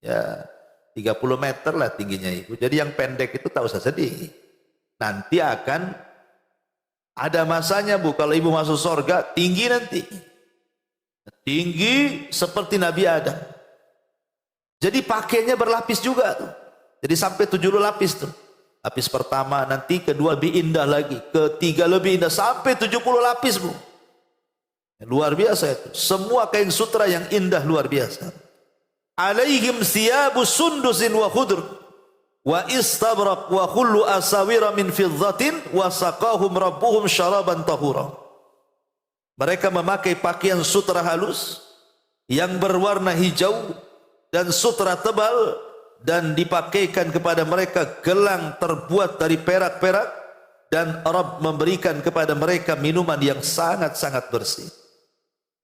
Ya 30 meter lah tingginya ibu. Jadi yang pendek itu tak usah sedih. Nanti akan ada masanya, Bu, kalau ibu masuk surga tinggi nanti. Tinggi seperti Nabi Adam. Jadi pakainya berlapis juga tuh. Jadi sampai 70 lapis tuh. Lapis pertama, nanti kedua lebih indah lagi, ketiga lebih indah, sampai 70 lapis, Bu. Luar biasa itu. Semua kain sutra yang indah luar biasa. Alaihim siyabu sundusin wa khudr wa istabrak wa kullu asawira min fiddatin wa saqahum rabbuhum syaraban tahura. Mereka memakai pakaian sutra halus yang berwarna hijau dan sutra tebal, dan dipakaikan kepada mereka gelang terbuat dari perak-perak, dan Rabb memberikan kepada mereka minuman yang sangat-sangat bersih.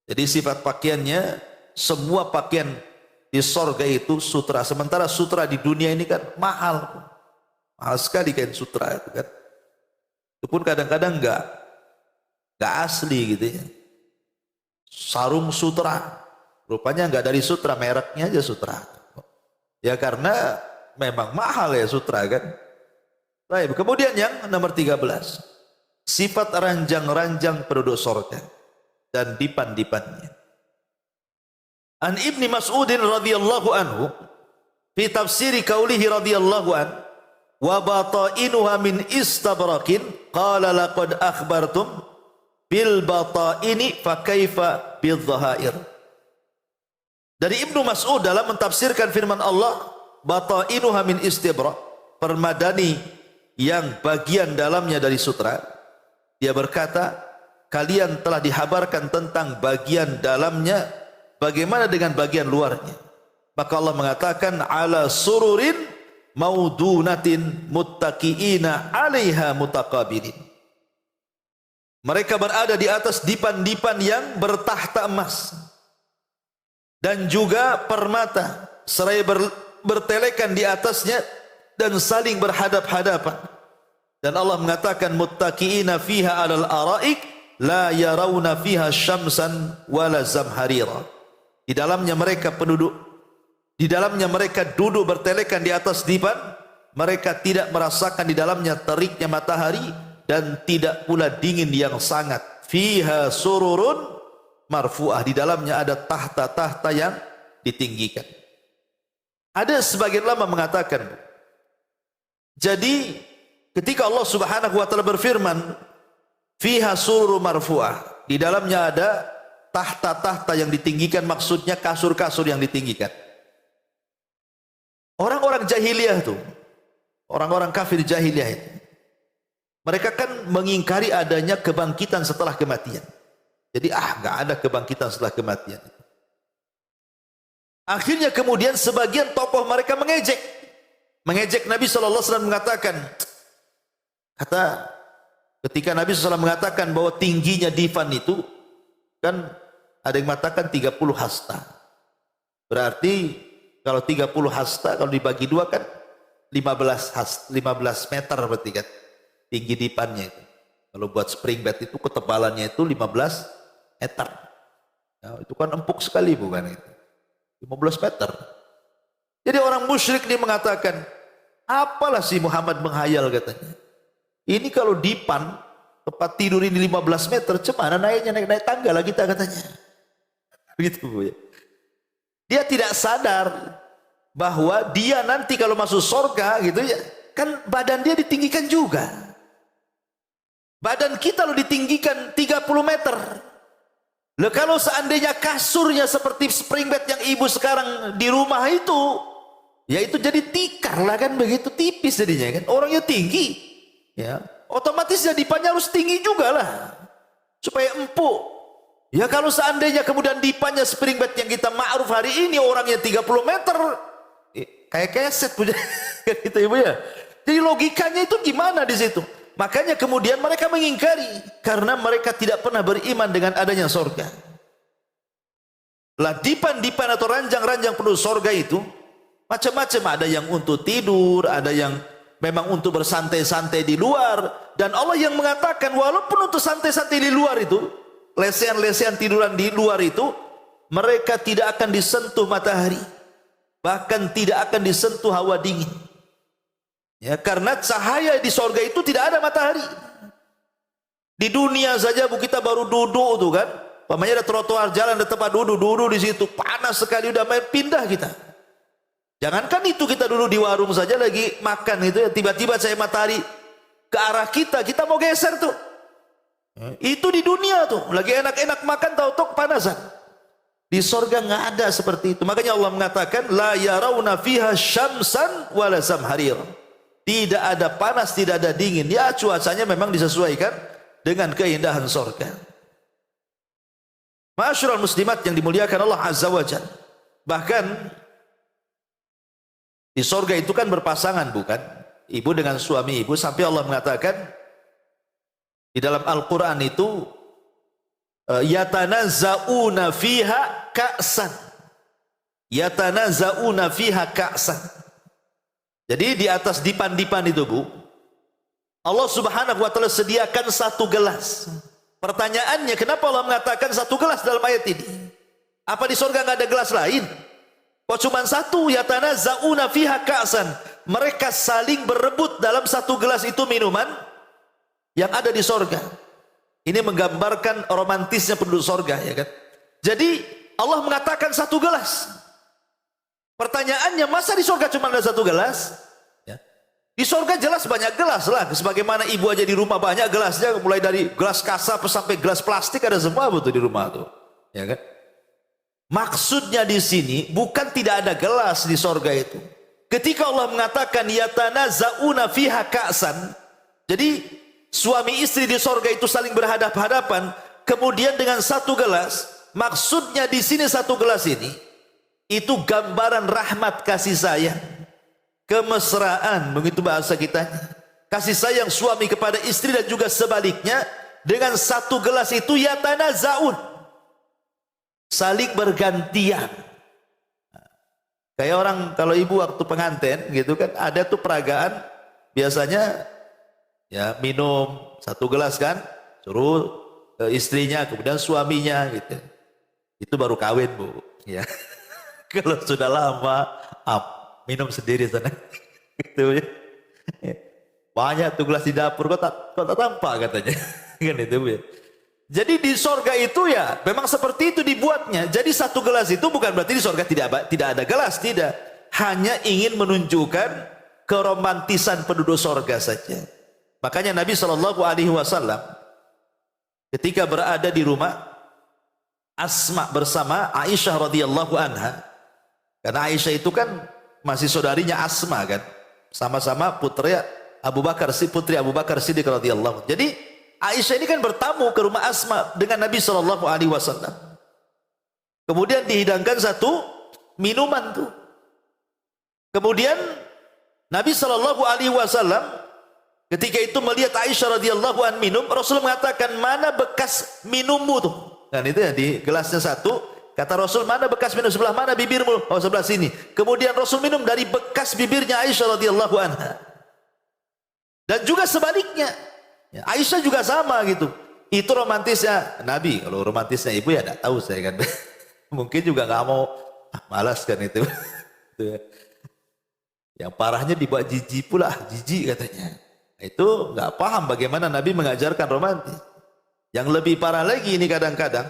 Jadi sifat pakaiannya, semua pakaian di sorga itu sutra. Sementara sutra di dunia ini kan mahal. Mahal sekali kain sutra itu kan. Itu pun kadang-kadang enggak asli gitu ya. Sarung sutra, rupanya enggak dari sutra, mereknya aja sutra. Ya karena memang mahal ya sutra kan. Baik, kemudian yang nomor 13, sifat ranjang-ranjang penduduk surga dan dipan-dipannya. An Ibni Mas'udin radhiyallahu anhu fi tafsiri qaulihi radhiyallahu an wa batainuha min istabrakin qala laqad akhbartum bil bataini fa kaifa bil dhahair. Dari Ibnu Mas'ud dalam mentafsirkan firman Allah, batainuha min istibrak, permadani yang bagian dalamnya dari sutra. Dia berkata, kalian telah dihabarkan tentang bagian dalamnya, bagaimana dengan bagian luarnya? Maka Allah mengatakan, ala sururin maudunatin muttaqiina 'alaiha mutaqabilin. Mereka berada di atas dipan-dipan yang bertahta emas dan juga permata, seraya bertelekan di atasnya dan saling berhadap-hadapan. Dan Allah mengatakan muttaqiina fiha 'alal araik la yarawna fiha syamsan wala zamharira. Di dalamnya mereka duduk bertelekan di atas dipan, mereka tidak merasakan di dalamnya teriknya matahari dan tidak pula dingin yang sangat. Fiha sururun marfu'ah, di dalamnya ada tahta-tahta yang ditinggikan. Ada sebagian ulama mengatakan, jadi ketika Allah Subhanahu wa taala berfirman fiha sururun marfu'ah, di dalamnya ada tahta-tahta yang ditinggikan, maksudnya kasur-kasur yang ditinggikan. Orang-orang jahiliyah itu, orang-orang kafir jahiliyah itu, mereka kan mengingkari adanya kebangkitan setelah kematian. Jadi enggak ada kebangkitan setelah kematian. Akhirnya kemudian sebagian tokoh mereka mengejek Nabi sallallahu alaihi wasallam, mengatakan, ketika Nabi SAW mengatakan bahwa tingginya divan itu kan ada yang mengatakan 30 hasta. Berarti kalau 30 hasta kalau dibagi dua kan 15 meter berarti kan tinggi dipannya itu. Kalau buat spring bed itu ketebalannya itu 15 meter. Nah, itu kan empuk sekali bukan itu. 15 meter. Jadi orang musyrik ini mengatakan, apalah si Muhammad menghayal katanya. Ini kalau dipan tempat tidur ini 15 meter, cemana naiknya, naik tangga lah kita katanya. Begitu Bu ya. Dia tidak sadar bahwa dia nanti kalau masuk surga gitu ya, kan badan dia ditinggikan juga. Badan kita lo ditinggikan 30 meter. Lah kalau seandainya kasurnya seperti spring bed yang ibu sekarang di rumah itu, ya itu jadi tikar lah kan, begitu tipis jadinya kan. Orangnya tinggi, ya otomatis dipannya harus tinggi juga lah supaya empuk. Ya kalau seandainya kemudian dipannya spring bed yang kita ma'ruf hari ini orangnya 30 meter, kayak keset punya gitu ibu ya. Jadi logikanya itu gimana di situ? Makanya kemudian mereka mengingkari karena mereka tidak pernah beriman dengan adanya surga. Lah dipan-dipan atau ranjang-ranjang penuh surga itu macam-macam, ada yang untuk tidur, ada yang memang untuk bersantai-santai di luar, dan Allah yang mengatakan walaupun untuk santai-santai di luar itu, lesehan-lesehan tiduran di luar itu, mereka tidak akan disentuh matahari, bahkan tidak akan disentuh hawa dingin. Ya, karena cahaya di surga itu tidak ada matahari. Di dunia saja Bu, kita baru duduk tuh kan, pamannya ada trotoar jalan, ada tempat duduk di situ, panas sekali, udah main pindah kita. Jangankan itu, kita dulu di warung saja lagi makan itu ya, tiba-tiba cahaya matahari ke arah kita, kita mau geser tuh. Itu di dunia tuh, lagi enak-enak makan tahu-tahu kepanasan. Di surga nggak ada seperti itu. Makanya Allah mengatakan la yarawna fiha syamsan wala zamharir. Tidak ada panas, tidak ada dingin. Ya cuacanya memang disesuaikan dengan keindahan surga. Ma'asyiral muslimat yang dimuliakan Allah Azza wa Jalla. Bahkan di surga itu kan berpasangan bukan? Ibu dengan suami ibu, sampai Allah mengatakan di dalam Al-Quran itu yatanazzauna fiha ka'san. Yatanazzauna fiha ka'san. Jadi di atas dipan-dipan itu Bu, Allah Subhanahu wa taala sediakan satu gelas. Pertanyaannya, kenapa Allah mengatakan satu gelas dalam ayat ini? Apa di surga nggak ada gelas lain? Kok cuma satu? Yatanazzauna fiha ka'san. Mereka saling berebut dalam satu gelas itu minuman yang ada di surga. Ini menggambarkan romantisnya penduduk surga ya kan. Jadi Allah mengatakan satu gelas. Pertanyaannya, masa di surga cuma ada satu gelas? Ya. Di surga jelas banyak gelas lah. Sebagaimana ibu aja di rumah banyak gelasnya, mulai dari gelas kaca sampai gelas plastik ada semua betul di rumah tuh. Ya kan? Maksudnya di sini bukan tidak ada gelas di surga itu. Ketika Allah mengatakan yatanazzauna fiha ka'san, jadi suami istri di surga itu saling berhadap-hadapan, kemudian dengan satu gelas. Maksudnya di sini satu gelas ini itu gambaran rahmat kasih sayang, kemesraan, begitu bahasa kita. Kasih sayang suami kepada istri dan juga sebaliknya. Dengan satu gelas itu yatanazzaun, saling bergantian. Kayak orang kalau ibu waktu pengantin gitu kan, ada tuh peragaan biasanya ya minum satu gelas kan, suruh istrinya kemudian suaminya gitu. Itu baru kawin Bu ya. Kalau sudah lama minum sendiri sana gitu ya. Banyak tuh gelas di dapur, kok tak tampak katanya. Kan itu Bu ya. Jadi di surga itu ya memang seperti itu dibuatnya. Jadi satu gelas itu bukan berarti di surga tidak ada gelas, tidak. Hanya ingin menunjukkan keromantisan penduduk surga saja. Makanya Nabi SAW ketika berada di rumah Asma bersama Aisyah radhiyallahu anha, karena Aisyah itu kan masih saudarinya Asma kan, sama-sama putri Abu Bakar Siddiq radhiyallahu. Jadi Aisyah ini kan bertamu ke rumah Asma dengan Nabi SAW. Kemudian dihidangkan satu minuman tuh. Kemudian Nabi SAW ketika itu melihat Aisyah radhiyallahu an minum, Rasul mengatakan, mana bekas minummu tuh? Dan itu ya di gelasnya satu. Kata Rasul, mana bekas minum, sebelah mana bibirmu? Oh, sebelah sini. Kemudian Rasul minum dari bekas bibirnya Aisyah radhiyallahu anha. Dan juga sebaliknya, ya, Aisyah juga sama gitu. Itu romantisnya Nabi. Kalau romantisnya ibu ya tidak tahu saya kan. Mungkin juga nggak mau, malas kan itu. Yang parahnya dibuat jijik pula, jijik katanya. Itu nggak paham bagaimana Nabi mengajarkan romantis. Yang lebih parah lagi ini kadang-kadang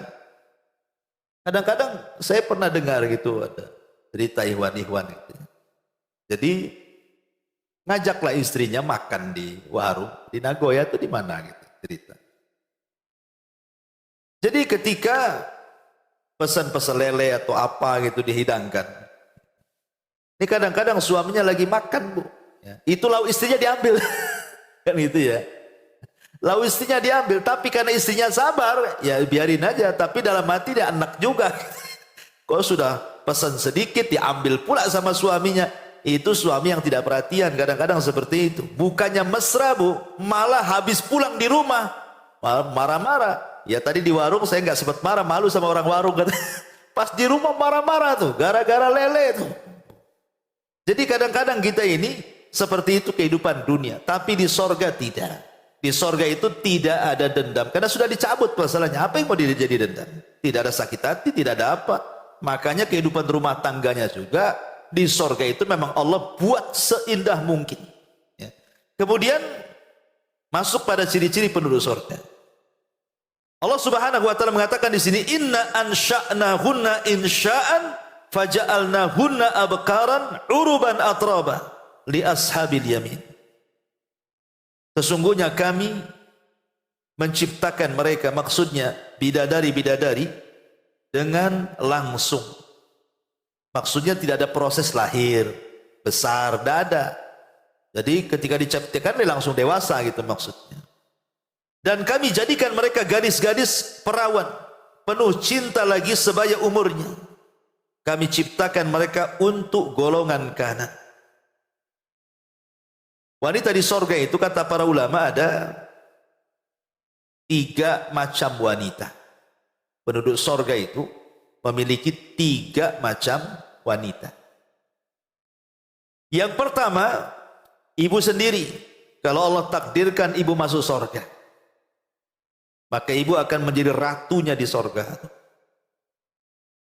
saya pernah dengar gitu ada cerita ikhwan-ikhwan gitu. Jadi ngajaklah istrinya makan di warung di Nagoya itu di mana gitu cerita. Jadi ketika pesan-pesan lele atau apa gitu dihidangkan, ini kadang-kadang suaminya lagi makan bu, ya, itu lauk istrinya diambil, kan itu ya. Lalu istrinya diambil, tapi karena istrinya sabar, ya biarin aja. Tapi dalam hati dia enak juga. Kok sudah pesan sedikit, diambil pula sama suaminya. Itu suami yang tidak perhatian, kadang-kadang seperti itu. Bukannya mesra bu, malah habis pulang di rumah, marah-marah. Ya tadi di warung saya nggak sempat marah, malu sama orang warung. Pas di rumah marah-marah tuh, gara-gara lele tuh. Jadi kadang-kadang kita ini seperti itu kehidupan dunia. Tapi di sorga tidak. Di sorga itu tidak ada dendam karena sudah dicabut masalahnya. Apa yang mau jadi dendam? Tidak ada sakit hati, tidak ada apa. Makanya kehidupan rumah tangganya juga di sorga itu memang Allah buat seindah mungkin. Ya. Kemudian masuk pada ciri-ciri penduduk sorga. Allah Subhanahu wa taala mengatakan di sini, inna ansha'nahunna insha'an faja'alnahunna abkaran uruban atraba li ashabil yamin. Sesungguhnya kami menciptakan mereka, maksudnya bidadari-bidadari dengan langsung. Maksudnya tidak ada proses lahir, besar, tidak ada. Jadi ketika diciptakan dia langsung dewasa gitu maksudnya. Dan kami jadikan mereka gadis-gadis perawan, penuh cinta lagi sebaya umurnya. Kami ciptakan mereka untuk golongan kanan. Wanita di sorga itu kata para ulama ada 3 macam wanita. Penduduk sorga itu memiliki 3 macam wanita. Yang pertama, ibu sendiri. Kalau Allah takdirkan ibu masuk sorga, maka ibu akan menjadi ratunya di sorga.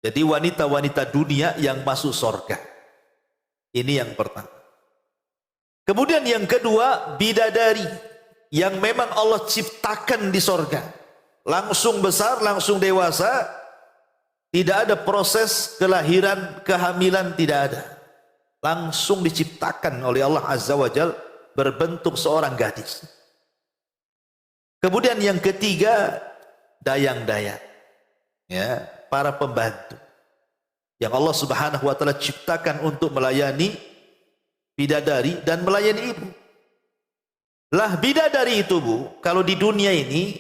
Jadi wanita-wanita dunia yang masuk sorga. Ini yang pertama. Kemudian yang kedua, bidadari yang memang Allah ciptakan di sorga. Langsung besar, langsung dewasa. Tidak ada proses kelahiran, kehamilan, tidak ada. Langsung diciptakan oleh Allah Azza wa Jal berbentuk seorang gadis. Kemudian yang ketiga, dayang-dayang. Ya, para pembantu. Yang Allah Subhanahu wa taala ciptakan untuk melayani bidadari dan melayani ibu. Lah bidadari itu bu, kalau di dunia ini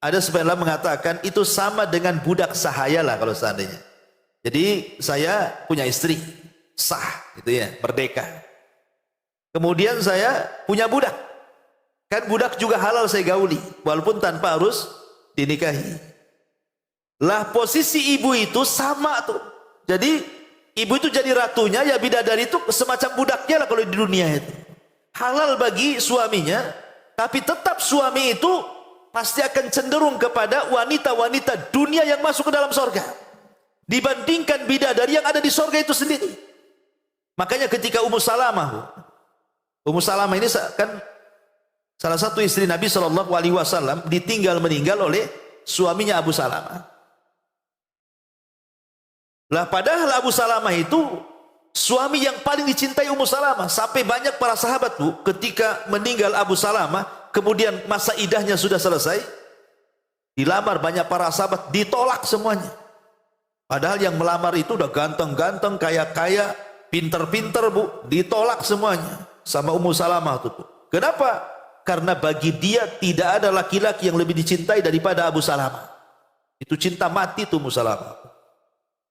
ada sebagian mengatakan itu sama dengan budak sahaya lah kalau seandainya. Jadi saya punya istri sah gitu ya, merdeka. Kemudian saya punya budak. Kan budak juga halal saya gauli walaupun tanpa harus dinikahi. Lah posisi ibu itu sama tuh. Jadi ibu itu jadi ratunya, ya bidadari itu semacam budaknya lah kalau di dunia itu. Halal bagi suaminya, tapi tetap suami itu pasti akan cenderung kepada wanita-wanita dunia yang masuk ke dalam sorga dibandingkan bidadari yang ada di sorga itu sendiri. Makanya ketika Ummu Salamah ini kan salah satu istri Nabi SAW ditinggal meninggal oleh suaminya Abu Salamah. Lah padahal Abu Salamah itu suami yang paling dicintai Ummu Salamah. Sampai banyak para sahabat bu, ketika meninggal Abu Salamah, kemudian masa idahnya sudah selesai, dilamar banyak para sahabat, ditolak semuanya. Padahal yang melamar itu udah ganteng-ganteng, kaya-kaya, pinter-pinter bu, ditolak semuanya sama Ummu Salamah itu bu. Kenapa? Karena bagi dia tidak ada laki-laki yang lebih dicintai daripada Abu Salamah. Itu cinta mati tuh Ummu Salamah.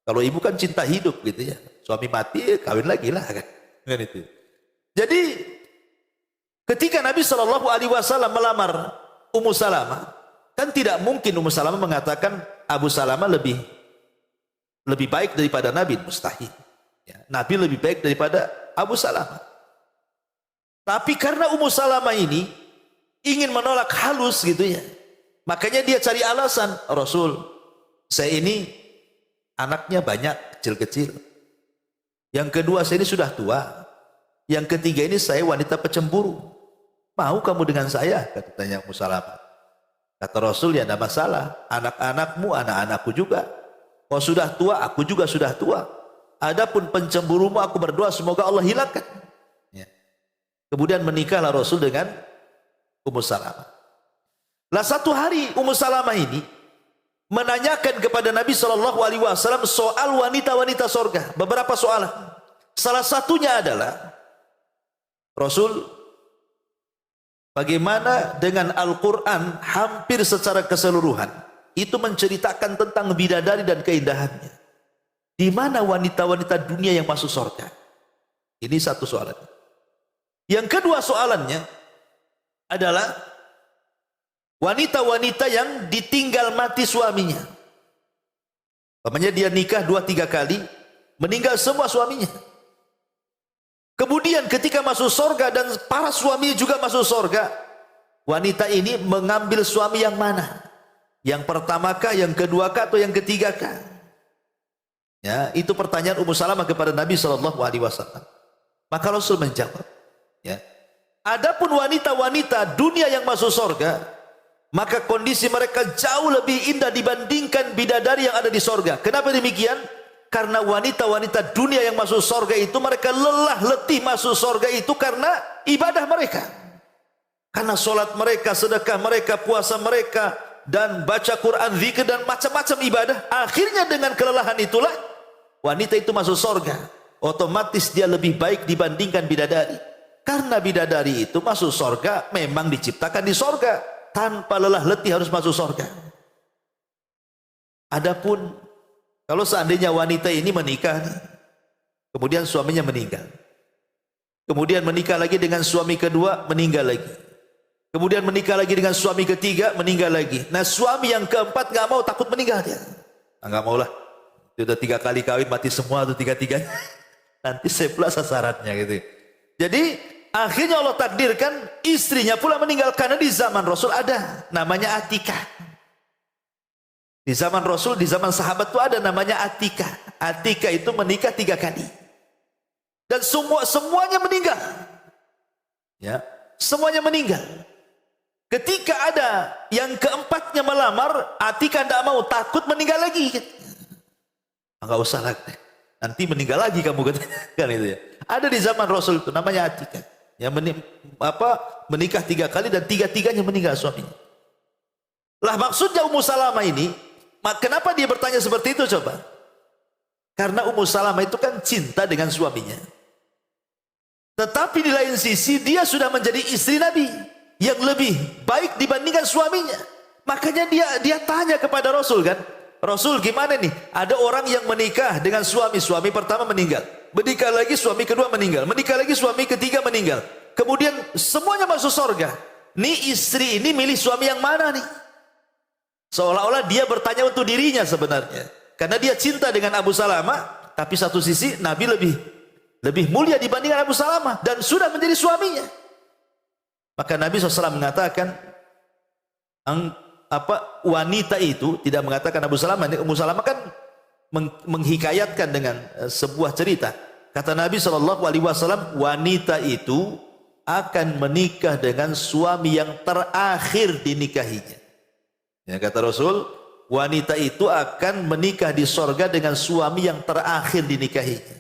Kalau ibu kan cinta hidup gitu ya. Suami mati kawin lagi lah kan. Itu. Jadi ketika Nabi SAW melamar Ummu Salamah, kan tidak mungkin Ummu Salamah mengatakan Abu Salamah lebih baik daripada Nabi, mustahil. Ya, Nabi lebih baik daripada Abu Salamah. Tapi karena Ummu Salamah ini ingin menolak halus gitu ya, makanya dia cari alasan, Rasul, saya ini anaknya banyak, kecil-kecil. Yang kedua, saya ini sudah tua. Yang ketiga ini saya wanita pecemburu. Mau kamu dengan saya? Katanya Ummu Salamah. Kata Rasul, ya tidak masalah. Anak-anakmu, anak-anakku juga. Kau sudah tua, aku juga sudah tua. Adapun pencemburumu, aku berdoa semoga Allah hilangkan. Ya. Kemudian menikahlah Rasul dengan Ummu Salamah. Lah satu hari Ummu Salamah ini menanyakan kepada Nabi SAW soal wanita-wanita sorga. Beberapa soalan. Salah satunya adalah, Rasul, bagaimana dengan Al-Quran hampir secara keseluruhan itu menceritakan tentang bidadari dan keindahannya. Di mana wanita-wanita dunia yang masuk surga? Ini satu soalan. Yang kedua soalannya adalah wanita-wanita yang ditinggal mati suaminya. Umpamanya dia nikah 2-3 kali, meninggal semua suaminya. Kemudian ketika masuk surga dan para suami juga masuk surga, wanita ini mengambil suami yang mana? Yang pertamakah, yang keduakah, atau yang ketigakah? Ya, itu pertanyaan Ummu Salamah kepada Nabi SAW. Maka Rasul menjawab, ya, adapun wanita-wanita dunia yang masuk surga, maka kondisi mereka jauh lebih indah dibandingkan bidadari yang ada di surga. Kenapa demikian? Karena wanita-wanita dunia yang masuk surga itu mereka lelah letih masuk surga itu karena ibadah mereka. Karena solat mereka, sedekah mereka, puasa mereka, dan baca Quran, zikir, dan macam-macam ibadah. Akhirnya dengan kelelahan itulah wanita itu masuk surga. Otomatis dia lebih baik dibandingkan bidadari. Karena bidadari itu masuk surga memang diciptakan di surga. Tanpa lelah letih harus masuk surga. Adapun kalau seandainya wanita ini menikah, kemudian suaminya meninggal, kemudian menikah lagi dengan suami kedua, meninggal lagi, kemudian menikah lagi dengan suami ketiga, meninggal lagi. Nah suami yang keempat nggak mau, takut meninggal dia. Nggak mau lah, sudah 3 kali kawin mati semua atau 3-3. Nanti saya pula sasarannya gitu. Jadi akhirnya Allah takdirkan istrinya pula meninggal karena di zaman Rasul ada namanya Atikah. Di zaman Rasul, di zaman sahabat itu ada namanya Atikah. Atikah itu menikah 3 kali. Dan semuanya meninggal. Ya, semuanya meninggal. Ketika ada yang keempatnya melamar, Atikah tidak mau, takut meninggal lagi. Enggak usah lagi. Nanti meninggal lagi kamu kan itu ya. Ada di zaman Rasul itu namanya Atikah. Yang menikah 3 kali dan 3-3-nya meninggal suaminya. Lah maksudnya Ummu Salamah ini, kenapa dia bertanya seperti itu coba? Karena Ummu Salamah itu kan cinta dengan suaminya. Tetapi di lain sisi dia sudah menjadi istri Nabi yang lebih baik dibandingkan suaminya. Makanya dia tanya kepada Rasul kan, Rasul gimana nih? Ada orang yang menikah dengan suami pertama meninggal, menikah lagi suami kedua meninggal, menikah lagi suami ketiga meninggal. Kemudian semuanya masuk surga. Nih istri ini milih suami yang mana nih? Seolah-olah dia bertanya untuk dirinya sebenarnya. Karena dia cinta dengan Abu Salamah, tapi satu sisi Nabi lebih mulia dibandingkan Abu Salamah dan sudah menjadi suaminya. Maka Nabi SAW mengatakan, wanita itu tidak mengatakan Abu Salamah. Ummu Salamah kan menghikayatkan dengan sebuah cerita. Kata Nabi SAW, wanita itu akan menikah dengan suami yang terakhir dinikahinya. Ya, kata Rasul, wanita itu akan menikah di sorga dengan suami yang terakhir dinikahinya.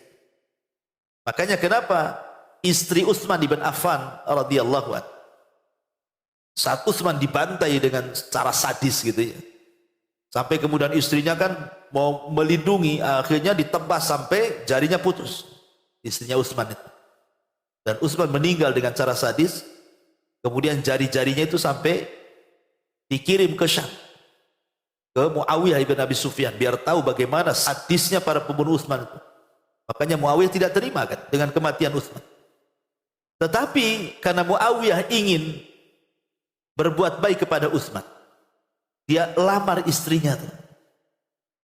Makanya kenapa istri Utsman bin Affan radhiyallahu anhu, saat Utsman dibantai dengan cara sadis gitu ya, sampai kemudian istrinya kan mau melindungi, akhirnya ditebas sampai jarinya putus, istrinya Utsman itu. Dan Utsman meninggal dengan cara sadis. Kemudian jari-jarinya itu sampai dikirim ke Syam, ke Muawiyah ibn Abi Sufyan, biar tahu bagaimana sadisnya para pembunuh Utsman itu. Makanya Muawiyah tidak terima kan dengan kematian Utsman. Tetapi karena Muawiyah ingin berbuat baik kepada Utsman, dia lamar istrinya tuh,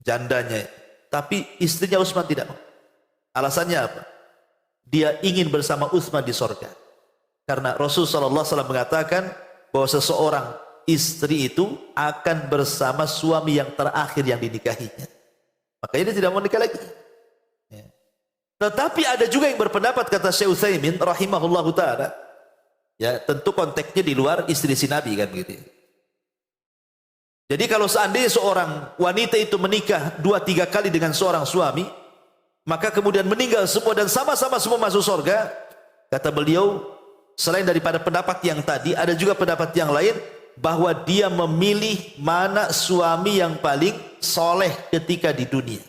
jandanya. Tapi istrinya Utsman tidak mau. Alasannya apa? Dia ingin bersama Utsman di sorga. Karena Rasulullah SAW mengatakan bahwa seseorang istri itu akan bersama suami yang terakhir yang dinikahinya. Makanya dia tidak mau nikah lagi. Ya. Tetapi ada juga yang berpendapat, kata Syekh Utsaimin rahimahullahu taala, ya tentu konteksnya di luar istri si Nabi kan begitu. Jadi kalau seandainya seorang wanita itu menikah 2-3 kali dengan seorang suami, maka kemudian meninggal semua dan sama-sama semua masuk surga, kata beliau, selain daripada pendapat yang tadi, ada juga pendapat yang lain, bahwa dia memilih mana suami yang paling soleh ketika di dunia.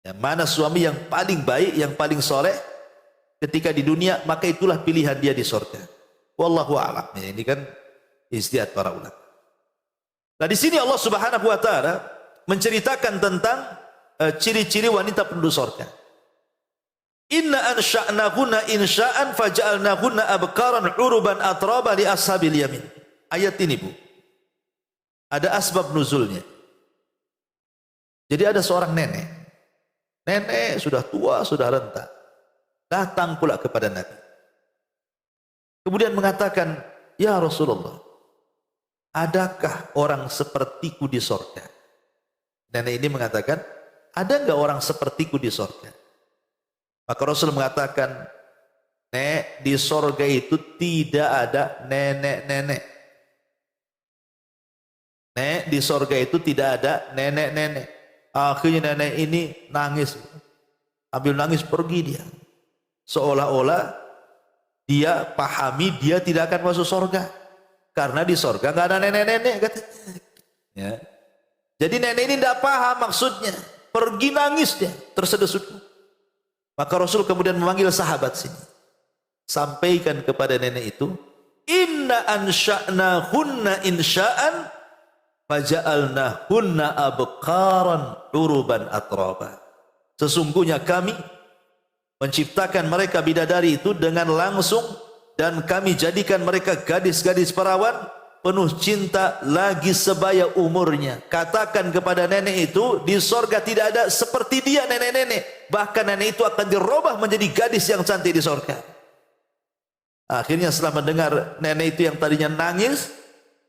Ya, mana suami yang paling baik, yang paling soleh ketika di dunia, maka itulah pilihan dia di surga. Wallahu a'lam. Ya, ini kan ijtihad para ulama. Nah, di sini Allah Subhanahu wa taala menceritakan tentang ciri-ciri wanita penduduk surga. Inna ansha'nahunna insha'an faja'alnahunna abkaran uruban atraba li ashabil yamin. Ayat ini, Bu, ada asbab nuzulnya. Jadi ada seorang nenek. Nenek sudah tua, sudah renta. Datang pula kepada Nabi. Kemudian mengatakan, "Ya Rasulullah, adakah orang sepertiku di surga?" Nenek ini mengatakan, "Ada enggak orang sepertiku di surga?" Maka Rasul mengatakan, "Nek, di surga itu tidak ada nenek-nenek. Nek, di surga itu tidak ada nenek-nenek." Akhirnya nenek ini nangis. Ambil nangis pergi dia. Seolah-olah dia pahami dia tidak akan masuk surga. Karena di surga nggak ada nenek-nenek katanya. Ya. Jadi nenek ini tidak paham maksudnya. Pergi nangis dia, terseduh-seduh. Maka Rasul kemudian memanggil sahabat sini. Sampaikan kepada nenek itu, "Inna ansha'nahunna insha'an faja'alnahunna abkaran uruban atraba." Sesungguhnya kami menciptakan mereka bidadari itu dengan langsung, dan kami jadikan mereka gadis-gadis perawan penuh cinta lagi sebaya umurnya. Katakan kepada nenek itu, di sorga tidak ada seperti dia nenek-nenek. Bahkan nenek itu akan dirubah menjadi gadis yang cantik di sorga. Akhirnya setelah mendengar nenek itu yang tadinya nangis,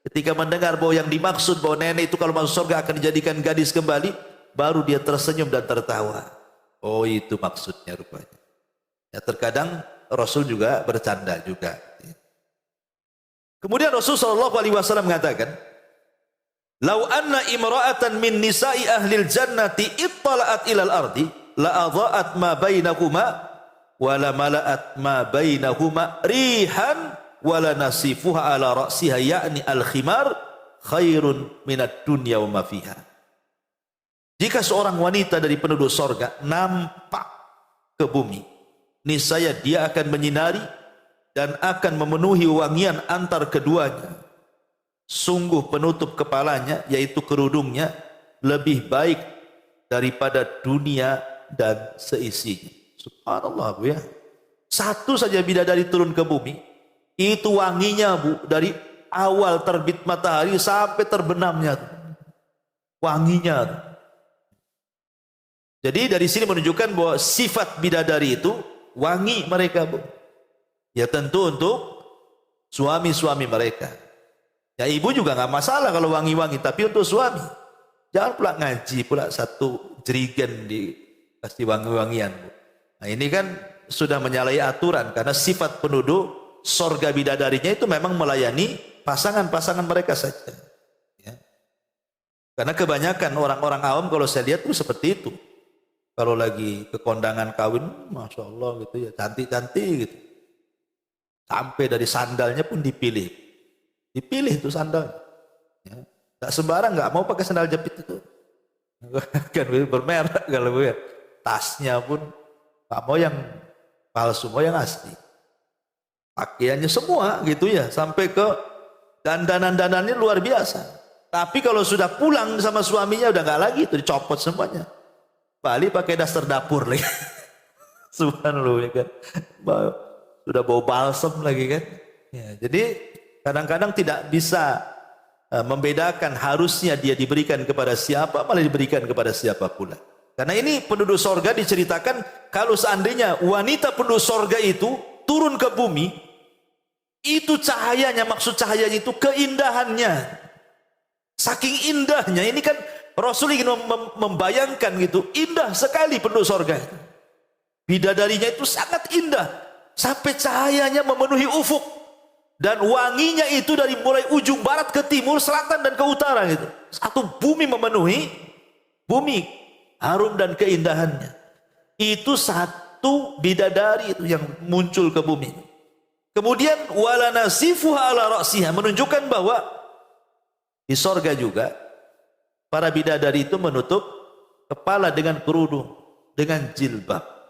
ketika mendengar bahwa yang dimaksud bahwa nenek itu kalau masuk surga akan dijadikan gadis kembali, baru dia tersenyum dan tertawa. Oh, itu maksudnya rupanya. Ya, terkadang Rasul juga bercanda juga. Kemudian Rasul SAW mengatakan, "Lau anna imra'atan min nisa'i ahlil jannati ittala'at ilal ardi la adha'at ma bainahuma wa la mala'at ma bainahuma rihan wala nasifuha ala ra'siha ya'ni al-khimar khairun minad dunya wa ma fiha." Jika seorang wanita dari penduduk sorga nampak ke bumi, niscaya dia akan menyinari dan akan memenuhi wangian antar keduanya. Sungguh penutup kepalanya, yaitu kerudungnya, lebih baik daripada dunia dan seisinya. Subhanallah, Bu, ya. Satu saja bidadari turun ke bumi, itu wanginya, Bu, dari awal terbit matahari sampai terbenamnya. Wanginya. Jadi dari sini menunjukkan bahwa sifat bidadari itu wangi mereka, Bu. Ya tentu untuk suami-suami mereka. Ya ibu juga nggak masalah kalau wangi-wangi, tapi untuk suami. Jangan pula ngaji pula satu jerigen dikasih wangi-wangian, Bu. Nah ini kan sudah menyalahi aturan, karena sifat penduduk sorga bidadarinya itu memang melayani pasangan-pasangan mereka saja. Ya. Karena kebanyakan orang-orang awam kalau saya lihat itu seperti itu. Kalau lagi ke kondangan kawin, Masya Allah gitu ya, cantik-cantik gitu. Sampai dari sandalnya pun dipilih. Dipilih itu sandal. Ya. Gak sembarang, gak mau pakai sandal jepit itu. Kan bermerek kalau ya. Tasnya pun gak mau yang palsu, mau yang asli. Pakaiannya semua gitu ya. Sampai ke dandanan-dandanannya luar biasa. Tapi kalau sudah pulang sama suaminya udah gak lagi, itu dicopot semuanya. Balik pakai daster dapur lagi. Subhanallah ya kan. Sudah bau balsam lagi kan. Ya, jadi kadang-kadang tidak bisa membedakan harusnya dia diberikan kepada siapa, malah diberikan kepada siapa pula. Karena ini penduduk sorga diceritakan, kalau seandainya wanita penduduk sorga itu turun ke bumi, itu cahayanya, maksud cahayanya itu keindahannya. Saking indahnya, ini kan Rasul ingin membayangkan gitu, indah sekali penduduk sorga. Bidadarinya itu sangat indah sampai cahayanya memenuhi ufuk dan wanginya itu dari mulai ujung barat ke timur, selatan dan ke utara gitu. Satu bumi memenuhi bumi, harum dan keindahannya. Itu satu bidadari itu yang muncul ke bumi. Kemudian wala nasifuha ala ra'siha, menunjukkan bahwa di sorga juga para bidadari itu menutup kepala dengan kerudung, dengan jilbab.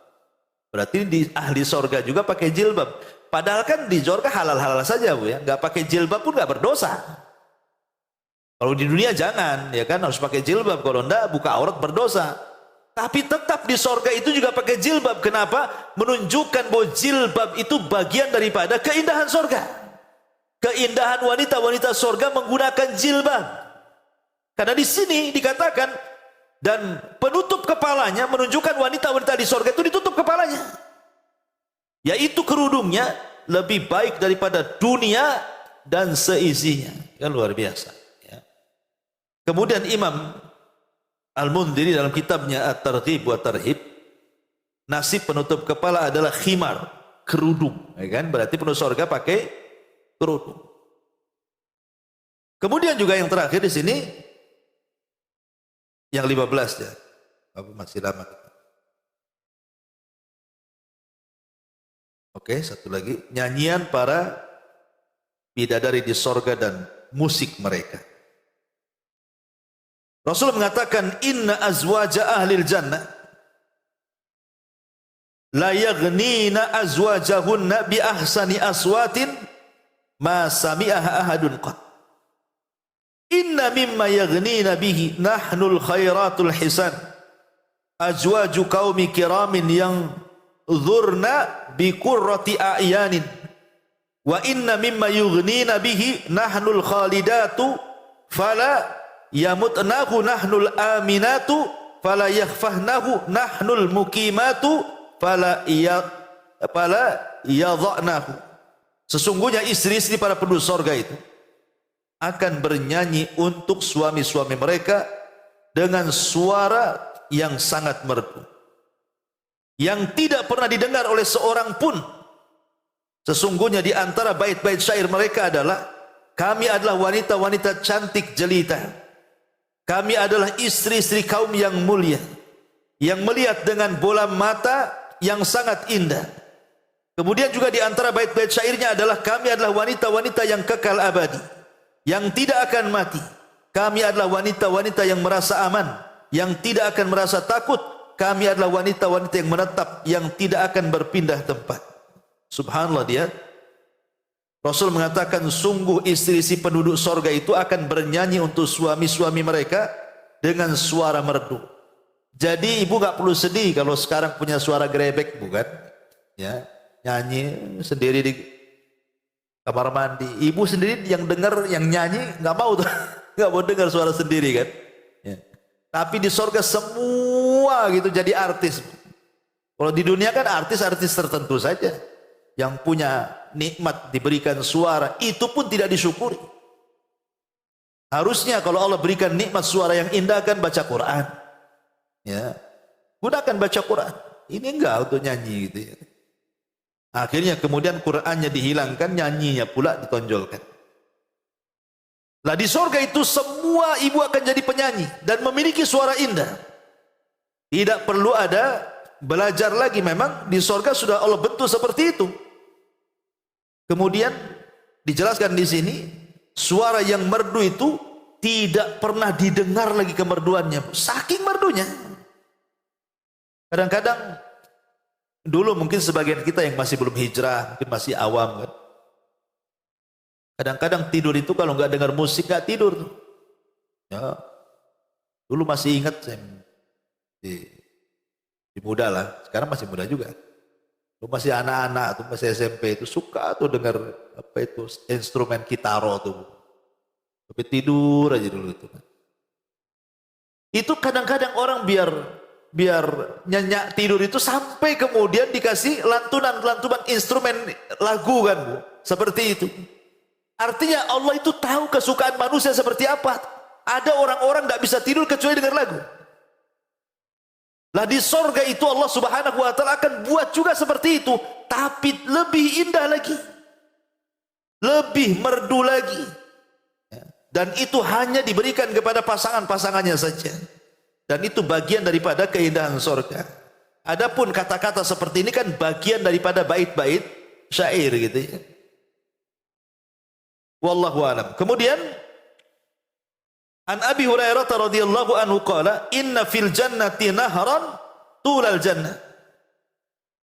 Berarti di ahli sorga juga pakai jilbab. Padahal kan di sorga halal-halal saja Bu ya, nggak pakai jilbab pun nggak berdosa. Kalau di dunia jangan, ya kan, harus pakai jilbab. Kalau enggak buka aurat berdosa. Tapi tetap di sorga itu juga pakai jilbab. Kenapa? Menunjukkan bahwa jilbab itu bagian daripada keindahan sorga. Keindahan wanita-wanita sorga menggunakan jilbab. Karena di sini dikatakan dan penutup kepalanya, menunjukkan wanita-wanita di sorga itu ditutup kepalanya, yaitu kerudungnya lebih baik daripada dunia dan seisinya. Kan luar biasa ya. Kemudian Imam Al-Mundhiri dalam kitabnya At-Targhib wa Tarhib, nasib penutup kepala adalah khimar, kerudung, ya kan? Berarti penutup sorga pakai kerudung. Kemudian juga yang terakhir di sini, yang 15 ya. Apa masih lama kita? Oke, satu lagi, nyanyian para bidadari di sorga dan musik mereka. Rasul mengatakan inna azwaja ahlil jannah la yaghnina azwajahunna bi ahsani aswatin ma sami'aha ahadun qat. Inna mimma yaghnina bihi nahnul khairatul hisan azwaju qaumi kiramin yang dhurna bi qurrati a'yanin wa inna mimma yughnina bihi nahnul khalidatu fala yamutnahu nahnul aminatu fala yakhfahnahu nahnul mukimatu fala yadhanahu. Sesungguhnya istri-istri para penduduk sorga itu akan bernyanyi untuk suami-suami mereka dengan suara yang sangat merdu, yang tidak pernah didengar oleh seorang pun. Sesungguhnya di antara bait-bait syair mereka adalah, kami adalah wanita-wanita cantik jelita, kami adalah istri-istri kaum yang mulia, yang melihat dengan bola mata yang sangat indah. Kemudian juga di antara bait-bait syairnya adalah, kami adalah wanita-wanita yang kekal abadi, yang tidak akan mati. Kami adalah wanita-wanita yang merasa aman, yang tidak akan merasa takut. Kami adalah wanita-wanita yang menetap, yang tidak akan berpindah tempat. Subhanallah dia. Rasul mengatakan sungguh istri-istri penduduk sorga itu akan bernyanyi untuk suami-suami mereka dengan suara merdu. Jadi ibu gak perlu sedih kalau sekarang punya suara grebek, bukan? Ya, nyanyi sendiri di kamar mandi. Ibu sendiri yang dengar, yang nyanyi nggak mau tuh, nggak mau dengar suara sendiri kan. Ya. Tapi di sorga semua gitu jadi artis. Kalau di dunia kan artis-artis tertentu saja yang punya nikmat diberikan suara, itu pun tidak disyukuri. Harusnya kalau Allah berikan nikmat suara yang indah kan baca Quran. Ya, gunakan baca Quran. Ini enggak untuk nyanyi gitu ya. Akhirnya kemudian Qur'annya dihilangkan, nyanyinya pula ditonjolkan. Lah di sorga itu semua ibu akan jadi penyanyi dan memiliki suara indah. Tidak perlu ada belajar lagi, memang di sorga sudah Allah bentuk seperti itu. Kemudian dijelaskan di sini, suara yang merdu itu tidak pernah didengar lagi kemerduannya, saking merdunya. Kadang-kadang dulu mungkin sebagian kita yang masih belum hijrah, mungkin masih awam kan. Kadang-kadang tidur itu kalau nggak dengar musik nggak tidur. Ya, dulu masih ingat saya di muda lah, sekarang masih muda juga. Dulu masih anak-anak tuh, masih SMP itu suka tuh dengar apa itu instrumen kitaro tuh. Tapi tidur aja dulu itu. Itu kadang-kadang orang biar nyenyak tidur itu sampai kemudian dikasih lantunan instrumen lagu kan Bu, seperti itu. Artinya Allah itu tahu kesukaan manusia seperti apa. Ada orang-orang tidak bisa tidur kecuali dengar lagu. Lah di sorga itu Allah Subhanahu wa taala akan buat juga seperti itu, tapi lebih indah lagi, lebih merdu lagi. Dan itu hanya diberikan kepada pasangan-pasangannya saja. Dan itu bagian daripada keindahan sorga. Adapun kata-kata seperti ini kan bagian daripada bait-bait syair gitu ya. Wallahu alam. Kemudian an Abi Hurairah radhiyallahu anhu qala inna fil jannati nahran tulal jannah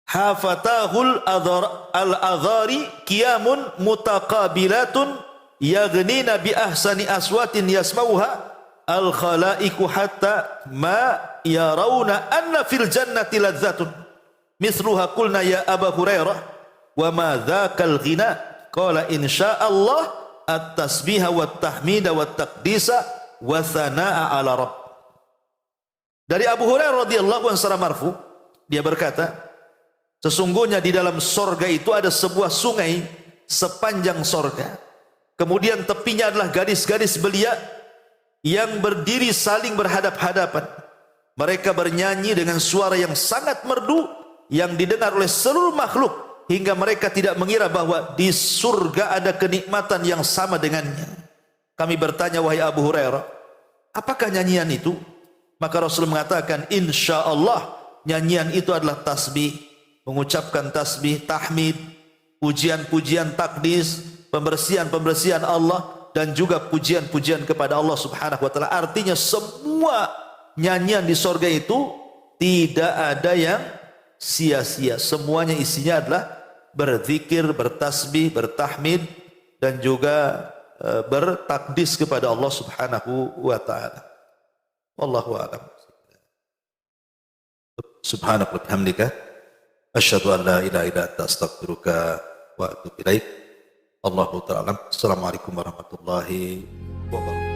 hafatahul al-adhari qiyamun mutaqabilatun yaghnina bi ahsani aswatin yasmauha al-khalaiqu hatta ma yarawna anna fil jannati ladzatun misluha qulna ya Aba Hurairah wa ma dzakal ghina qala insyaallah at-tasbiha wat tahmida wat taqdisa wa thanaa ala rabb. Dari Abu Hurairah radhiyallahu anhu secara marfu, dia berkata, sesungguhnya di dalam sorga itu ada sebuah sungai sepanjang sorga. Kemudian tepinya adalah gadis-gadis belia yang berdiri saling berhadap-hadapan. Mereka bernyanyi dengan suara yang sangat merdu yang didengar oleh seluruh makhluk hingga mereka tidak mengira bahwa di surga ada kenikmatan yang sama dengannya. Kami bertanya, wahai Abu Hurairah, apakah nyanyian itu? Maka Rasul mengatakan, insyaallah nyanyian itu adalah tasbih, mengucapkan tasbih, tahmid, pujian-pujian takdis, pembersihan-pembersihan Allah, dan juga pujian-pujian kepada Allah Subhanahu wa taala. Artinya semua nyanyian di sorga itu tidak ada yang sia-sia. Semuanya isinya adalah berzikir, bertasbih, bertahmid, dan juga bertakdis kepada Allah Subhanahu wa taala. Wallahu a'lam. Subhanaka wa bihamdika asyhadu an la ilaha illa anta astaghfiruka wa atubu ilaik. Allahu ta'ala. Assalamualaikum warahmatullahi wabarakatuh.